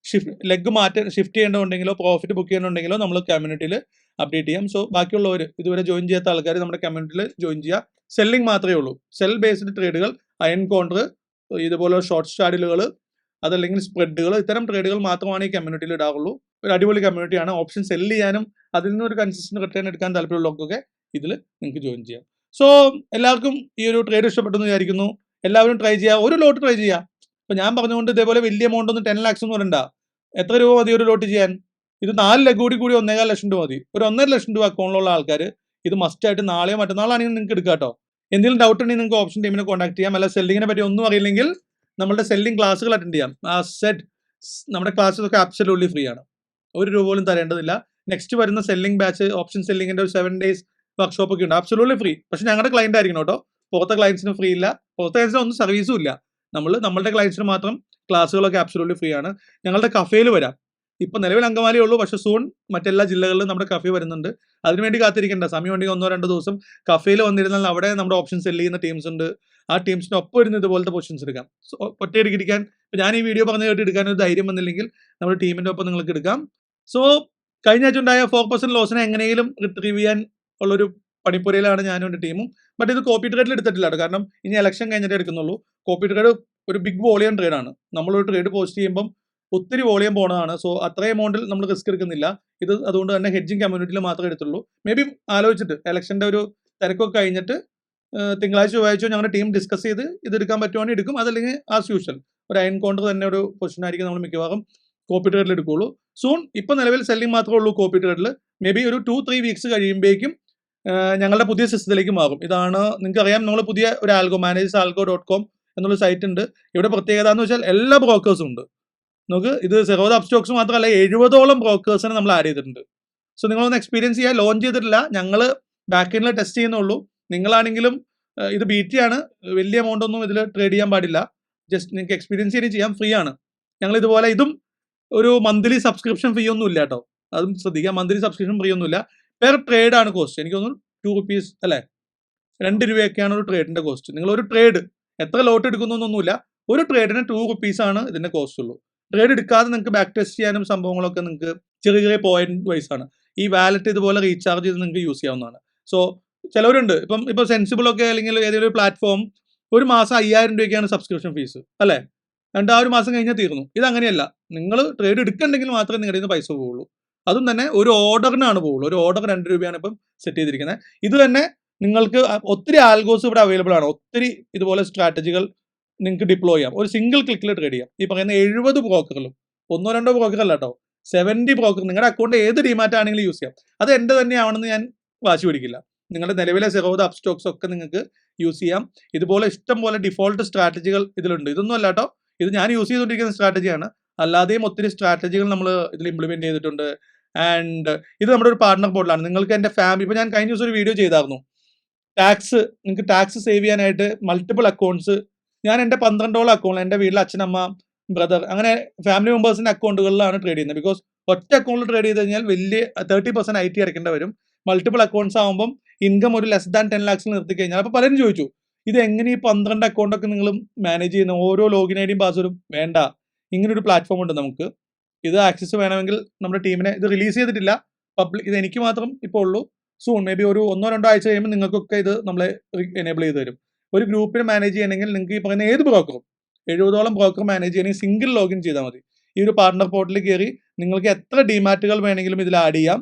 ലെഗ് ഷിഫ്റ്റ് ചെയ്യേണ്ടതുണ്ടെങ്കിലോ പ്രോഫിറ്റ് ബുക്ക് ചെയ്യേണ്ടതുണ്ടെങ്കിലോ നമ്മൾ കമ്മ്യൂണിറ്റിയിൽ അപ്ഡേറ്റ് ചെയ്യാം. സോ ബാക്കിയുള്ളവർ ഇതുവരെ ജോയിൻ ചെയ്യാത്ത ആൾക്കാർ നമ്മുടെ കമ്മ്യൂണിറ്റിയിൽ ജോയിൻ ചെയ്യുക. സെല്ലിംഗ് മാത്രമേ ഉള്ളൂ. സെൽ ബേസ്ഡ് ട്രേഡുകൾ, അയൺ കോണ്ടർ, ഇതുപോലെ ഷോർട്ട് സ്റ്റാഡിലുകൾ, അതല്ലെങ്കിൽ സ്പ്രെഡുകൾ, ഇത്തരം ട്രേഡുകൾ മാത്രമാണ് ഈ കമ്മ്യൂണിറ്റിയിൽ ഇടാറുള്ളൂ. ഒരു അടിപൊളി കമ്മ്യൂണിറ്റിയാണ്. ഓപ്ഷൻ സെല് ചെയ്യാനും അതിൽ നിന്ന് ഒരു കൺസിസ്റ്റന്റ് റിട്ടേൺ എടുക്കാൻ താല്പര്യമുള്ളവർക്കൊക്കെ ഇതിൽ നിങ്ങൾക്ക് ജോയിൻ ചെയ്യാം. സോ എല്ലാവർക്കും ഈ ഒരു ട്രേഡ് ഇഷ്ടപ്പെട്ടെന്ന് വിചാരിക്കുന്നു. എല്ലാവരും ട്രൈ ചെയ്യുക. ഒരു ലോട്ട് ട്രൈ ചെയ്യുക. ഇപ്പം ഞാൻ പറഞ്ഞുകൊണ്ട് ഇതേപോലെ വലിയ എമൗണ്ട് ഒന്നും 10 lakhs ഒന്നും വരണ്ട. എത്ര രൂപ മതി ഒരു ലോട്ട് ചെയ്യാൻ? ഇത് 4 ലെഗ് കൂടി 1.25 ലക്ഷം രൂപ മതി. ഒരു 1.5 ലക്ഷം രൂപ അക്കൗണ്ടിലുള്ള ആൾക്കാർ ഇത് മസ്റ്റായിട്ട് നാളെയോ മറ്റന്നാളാണെങ്കിൽ നിങ്ങൾക്ക് എടുക്കാം കേട്ടോ. എന്തെങ്കിലും ഡൗട്ട് ഉണ്ടെങ്കിൽ നിങ്ങൾക്ക് ഓപ്ഷൻ ടീമിനെ കോൺടാക്ട് ചെയ്യാം. അല്ല സെല്ലിങ്ങിനെ പറ്റി ഒന്നും അറിയില്ലെങ്കിൽ നമ്മുടെ സെല്ലിംഗ് ക്ലാസ്സുകൾ അറ്റൻഡ് ചെയ്യാം. ആ സെറ്റ് നമ്മുടെ ക്ലാസ്സൊക്കെ അബ്സല്യൂട്ട്ലി ഫ്രീ ആണ്. 1 രൂപ പോലും തരേണ്ടതില്ല. നെക്സ്റ്റ് വരുന്ന സെല്ലിംഗ് ബാച്ച് ഓപ്ഷൻ സെല്ലിങ്ങിന്റെ ഒരു 7 days വർക്ക്ഷോപ്പ് ഒക്കെ ഉണ്ട്. Absolutely free. പക്ഷെ ഞങ്ങളുടെ ക്ലയന്റ് ആയിരിക്കണം കേട്ടോ. പുറത്തെ ക്ലയൻസിന് ഫ്രീ ഇല്ല. പുറത്തെ ക്ലയൻസിന് ഒന്നും സർവീസും ഇല്ല. നമ്മളുടെ ക്ലയൻസിന് മാത്രം ക്ലാസ്സുകളൊക്കെ അബ്സല്യൂട്ട്ലി ഫ്രീ ആണ്. ഞങ്ങളുടെ കഫേയിൽ വരാം. ഇപ്പം നിലവിൽ അങ്കമാലിയേ ഉള്ളൂ. പക്ഷെ സൂൺ മറ്റെല്ലാ ജില്ലകളിലും നമ്മുടെ കഫേ വരുന്നുണ്ട്. അതിനുവേണ്ടി കാത്തിരിക്കേണ്ട. സമയം ഉണ്ടെങ്കിൽ 1-2 ദിവസം കഫേയിൽ വന്നിരുന്നാൽ അവിടെ നമ്മുടെ ഓപ്ഷൻ സെല് ചെയ്യുന്ന ടീംസ് ഉണ്ട്. ആ ടീംസിന് ഒപ്പം ഇരുന്ന് ഇതുപോലത്തെ പൊസിഷൻസ് എടുക്കാം. സോ ഒറ്റയടിക്ക് എടുക്കാൻ ഞാൻ ഈ വീഡിയോ പറഞ്ഞ് കേട്ട് എടുക്കാൻ ഒരു ധൈര്യം വന്നില്ലെങ്കിൽ നമ്മുടെ ടീമിന്റെ ഒപ്പം നിങ്ങൾക്ക് എടുക്കാം. സോ കഴിഞ്ഞ ആഴ്ച ഉണ്ടായ 4% ലോസിനെ എങ്ങനെയെങ്കിലും റിട്രീവ് ചെയ്യാൻ ഉള്ളൊരു പണിപ്പുരയിലാണ് ഞാനും എൻ്റെ ടീമും. ബട്ട് ഇത് കോപ്പി ട്രേഡിൽ എടുത്തിട്ടില്ല കേട്ടോ. കാരണം ഇനി ഇലക്ഷൻ കഴിഞ്ഞിട്ടേ എടുക്കുന്നുള്ളൂ. കോപ്പി ട്രേഡ് ഒരു ബിഗ് വോളിയം ട്രേഡാണ്. നമ്മളൊരു ട്രേഡ് പോസ്റ്റ് ചെയ്യുമ്പം ഒത്തിരി വോളിയം പോണതാണ്. സോ അത്രയും എമൗണ്ടിൽ നമ്മൾ റിസ്ക് എടുക്കുന്നില്ല. ഇത് അതുകൊണ്ട് തന്നെ ഹെഡ്ജിങ് കമ്മ്യൂണിറ്റിയിൽ മാത്രമേ എടുത്തുള്ളൂ. മേ ബി ആലോചിച്ചിട്ട് ഇലക്ഷൻ്റെ ഒരു തിരക്കൊക്കെ കഴിഞ്ഞിട്ട് തിങ്കളാഴ്ച ചൊവ്വാഴ്ച ഞങ്ങളുടെ ടീം ഡിസ്കസ് ചെയ്ത് ഇത് എടുക്കാൻ പറ്റുവാണെങ്കിൽ എടുക്കും. അതല്ലെങ്കിൽ ആസ് യൂഷ്വൽ ഒരു അയൺ കൗണ്ടർ തന്നെ ഒരു പൊസിഷൻ ആയിരിക്കും നമ്മൾ മിക്കവാറും കോപ്പി ട്രേഡിൽ എടുക്കുകയുള്ളൂ. സൂൺ ഇപ്പം നിലവിൽ സെല്ലിംഗ് മാത്രമേ ഉള്ളൂ കോപ്പി ട്രേഡിൽ. മേ ബി ഒരു 2-3 വീക്സ് കഴിയുമ്പോഴേക്കും ഞങ്ങളുടെ പുതിയ സിസ്റ്റത്തിലേക്ക് മാറും. ഇതാണ് നിങ്ങൾക്കറിയാം, നമ്മൾ പുതിയ ഒരു managers.algo.com എന്നുള്ള സൈറ്റ് ഉണ്ട്. ഇവിടെ പ്രത്യേകത എന്ന് വെച്ചാൽ എല്ലാ ബ്രോക്കേഴ്സും ഉണ്ട്. നമുക്ക് ഇത് സെറോദ അപ്സ്റ്റോക്സ് മാത്രമല്ല 70ഓളം ബ്രോക്കേഴ്സിനെ നമ്മൾ ആഡ് ചെയ്തിട്ടുണ്ട്. സോ നിങ്ങളൊന്ന് എക്സ്പീരിയൻസ് ചെയ്യാൻ ലോഞ്ച് ചെയ്തിട്ടില്ല. ഞങ്ങൾ ബാക്ക് എൻഡിൽ ടെസ്റ്റ് ചെയ്യുന്നുള്ളൂ. നിങ്ങളാണെങ്കിലും ഇത് BT ആണ്. വലിയ എമൗണ്ട് ഒന്നും ഇതിൽ ട്രേഡ് ചെയ്യാൻ പാടില്ല. ജസ്റ്റ് നിങ്ങൾക്ക് എക്സ്പീരിയൻസ് ചെയ്യാൻ ഫ്രീ ആണ്. ഞങ്ങൾ ഇതുപോലെ ഇതും ഒരു മന്ത്ലി സബ്സ്ക്രിപ്ഷൻ ഫീ ഒന്നും ഇല്ല കേട്ടോ. അതും ശ്രദ്ധിക്കുക. മന്ത്ലി സബ്സ്ക്രിപ്ഷൻ ഫ്രീ ഒന്നുമില്ല. പെർ ട്രേഡ് ആണ് കോസ്റ്റ്. എനിക്കൊന്നും ₹2 അല്ലേ? 2 രൂപയൊക്കെയാണ് ഒരു ട്രേഡിന്റെ കോസ്റ്റ്. നിങ്ങൾ ഒരു ട്രേഡ് എത്ര ലോട്ട് എടുക്കുന്നൊന്നുമില്ല, ഒരു ട്രേഡിന് ₹2 ആണ് ഇതിന്റെ കോസ്റ്റ് ഉള്ളൂ. ട്രേഡ് എടുക്കാതെ നിങ്ങൾക്ക് ബാക്ക് ടെസ്റ്റ് ചെയ്യാനും സംഭവങ്ങളൊക്കെ നിങ്ങൾക്ക് ചെറിയ ചെറിയ പോയിന്റ് വൈസ് ആണ്. ഈ വാലറ്റ് ഇതുപോലെ റീചാർജ് ചെയ്ത് നിങ്ങൾക്ക് യൂസ് ചെയ്യാവുന്നതാണ്. സോ ചിലവരുണ്ട് ഇപ്പം സെൻസിബിൾ ഒക്കെ അല്ലെങ്കിൽ ഏതെങ്കിലും ഒരു പ്ലാറ്റ്ഫോം ഒരു മാസം ₹5000 സബ്സ്ക്രിപ്ഷൻ ഫീസ് അല്ലേ? എന്നിട്ട് ആ ഒരു മാസം കഴിഞ്ഞാൽ തീർന്നു. ഇതങ്ങനെയല്ല. നിങ്ങൾ ട്രേഡ് എടുക്കണ്ടെങ്കിൽ മാത്രമേ നിങ്ങളുടെ നിന്ന് പൈസ പോവുള്ളൂ. അതും തന്നെ ഒരു ഓർഡറിനാണ് പോവുള്ളൂ. ഒരു ഓർഡർ ₹2 ഇപ്പം സെറ്റ് ചെയ്തിരിക്കുന്നത്. ഇത് തന്നെ നിങ്ങൾക്ക് ഒത്തിരി ആൽഗോസ് ഇവിടെ അവൈലബിൾ ആണ്. ഒത്തിരി ഇതുപോലെ സ്ട്രാറ്റജികൾ നിങ്ങൾക്ക് ഡിപ്ലോയ് ചെയ്യാം. ഒരു സിംഗിൾ ക്ലിക്കിൽ ട്രേഡ് ചെയ്യാം. ഈ പറയുന്ന 70 ബ്രോക്കറിലും 1-2 ബ്രോക്കർ അല്ല കേട്ടോ, 70 ബ്രോക്കർ നിങ്ങളുടെ അക്കൗണ്ട് ഏത് ഡിമാറ്റ് ആണെങ്കിലും യൂസ് ചെയ്യാം. അത് എൻ്റെ തന്നെയാണെന്ന് ഞാൻ വാശി പിടിക്കില്ല. നിങ്ങളുടെ നിലവിലെ സെറോദ അപ്പ് സ്റ്റോക്സ് ഒക്കെ നിങ്ങൾക്ക് യൂസ് ചെയ്യാം. ഇതുപോലെ ഇഷ്ടം പോലെ ഡിഫോൾട്ട് സ്ട്രാറ്റജികൾ ഇതിലുണ്ട്. ഇതൊന്നും അല്ല കേട്ടോ, ഇത് ഞാൻ യൂസ് ചെയ്തുകൊണ്ടിരിക്കുന്ന സ്ട്രാറ്റജിയാണ്. അല്ലാതെയും ഒത്തിരി സ്ട്രാറ്റജികൾ നമ്മൾ ഇതിൽ ഇംപ്ലിമെന്റ് ചെയ്തിട്ടുണ്ട്. ആൻഡ് ഇത് നമ്മുടെ ഒരു പാർട്ണർ പോർട്ടലാണ്. നിങ്ങൾക്ക് എൻ്റെ ഫാമിലി, ഇപ്പോൾ ഞാൻ കഴിഞ്ഞ ദിവസം ഒരു വീഡിയോ ചെയ്തായിരുന്നു, നിങ്ങൾക്ക് ടാക്സ് സേവ് ചെയ്യാനായിട്ട് മൾട്ടിപ്പിൾ അക്കൗണ്ട്സ്. ഞാൻ എൻ്റെ 12ഓളം അക്കൗണ്ട് എൻ്റെ വീട്ടിലെ അച്ഛനമ്മ ബ്രദർ അങ്ങനെ ഫാമിലി മെമ്പേഴ്സിൻ്റെ അക്കൗണ്ടുകളിലാണ് ട്രേഡ് ചെയ്യുന്നത്. ബിക്കോസ് ഒറ്റ അക്കൗണ്ടിൽ ട്രേഡ് ചെയ്ത് കഴിഞ്ഞാൽ വലിയ 30% IT അടയ്ക്കേണ്ടി വരും. മൾട്ടിപ്പിൾ അക്കൗണ്ട്സ് ആകുമ്പം ഇൻകം ഒരു ലെസ് ദാൻ 10 lakhs നിർത്തി കഴിഞ്ഞാൽ. അപ്പോൾ പലരും ചോദിച്ചു, ഇത് എങ്ങനെ ഈ 12 അക്കൗണ്ടൊക്കെ നിങ്ങൾ മാനേജ് ചെയ്യുന്ന, ഓരോ ലോഗിൻ ഐഡിയും പാസ്വേഡും വേണ്ട. ഇങ്ങനൊരു പ്ലാറ്റ്ഫോം ഉണ്ട് നമുക്ക്. ഇത് ആക്സസ് വേണമെങ്കിൽ നമ്മുടെ ടീമിനെ, ഇത് റിലീസ് ചെയ്തിട്ടില്ല പബ്ലിക്, ഇത് എനിക്ക് മാത്രം ഇപ്പോൾ ഉള്ളൂ. സൂൺ മേ ബി ഒരു 1-2 ആഴ്ച കഴിയുമ്പോൾ നിങ്ങൾക്കൊക്കെ ഇത് നമ്മളെ എനേബിൾ ചെയ്ത് തരും. ഒരു ഗ്രൂപ്പിനെ മാനേജ് ചെയ്യണമെങ്കിൽ നിങ്ങൾക്ക് ഈ പറയുന്ന ഏത് ബ്രോക്കറും 70ഓളം ബ്രോക്കർ മാനേജ് ചെയ്യണമെങ്കിൽ സിംഗിൾ ലോഗിൻ ചെയ്താൽ മതി. ഈ ഒരു പാർട്ണർ പോർട്ടലിൽ കയറി നിങ്ങൾക്ക് എത്ര ഡിമാറ്റുകൾ വേണമെങ്കിലും ഇതിൽ ആഡ് ചെയ്യാം.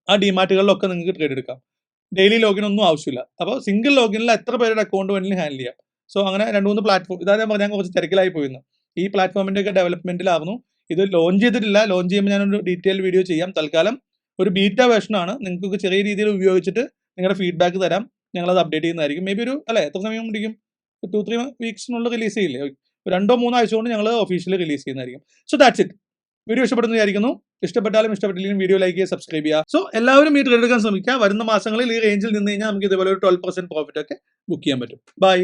ആ ഡിമാറ്റുകളിലൊക്കെ നിങ്ങൾക്ക് ട്രേഡ് എടുക്കാം. ഡെയിലി ലോഗിൻ ഒന്നും ആവശ്യമില്ല. അപ്പോൾ സിംഗിൾ ലോഗിനിൽ എത്ര പേരുടെ അക്കൗണ്ട് വേണമെങ്കിലും ഹാൻഡിൽ ചെയ്യാം. സോ അങ്ങനെ 2-3 പ്ലാറ്റ്ഫോം, ഇതാ ഞാൻ പറഞ്ഞാൽ കുറച്ച് തിരക്കിലായി പോയിരുന്നു. ഈ പ്ലാറ്റ്ഫോമിൻ്റെ ഒക്കെ ഡെവലപ്മെന്റിലായിരുന്നു. ഇത് ലോഞ്ച് ചെയ്തിട്ടില്ല. ലോഞ്ച് ചെയ്യുമ്പോൾ ഞാനൊരു ഡീറ്റെയിൽ വീഡിയോ ചെയ്യാം. തൽക്കാലം ഒരു ബീറ്റ വേർഷനാണ്. നിങ്ങൾക്ക് ചെറിയ രീതിയിൽ ഉപയോഗിച്ചിട്ട് നിങ്ങളുടെ ഫീഡ്ബാക്ക് തരാം. ഞങ്ങളത് അപ്ഡേറ്റ് ചെയ്യുന്നതായിരിക്കും. മേ ബി ഒരു എത്ര സമയം പിടിക്കും? 2-3 വീക്സിനുള്ളിൽ റിലീസ് ചെയ്യില്ലേ? 2-3 ആഴ്ച കൊണ്ട് ഞങ്ങൾ ഒഫീഷ്യലി റിലീസ് ചെയ്യുന്നതായിരിക്കും. So that's it. വീഡിയോ ഇഷ്ടപ്പെടുന്നു വിചാരിക്കുന്നു. ഇഷ്ടപ്പെട്ടാലും ഇഷ്ടപ്പെട്ടില്ലെങ്കിലും വീഡിയോ ലൈക്ക് ചെയ്യുക, സബ്സ്ക്രൈബ് ചെയ്യുക. സോ എല്ലാവരും ഈ ട്രേഡ് എടുക്കാൻ ശ്രമിക്കുക. വരുന്ന മാസങ്ങളിൽ ഈ റേഞ്ചിൽ നിന്ന് കഴിഞ്ഞാൽ നമുക്ക് ഇതുപോലെ ഒരു 12% പ്രോഫിറ്റ് ഒക്കെ ബുക്ക് ചെയ്യാൻ പറ്റും. ബൈ.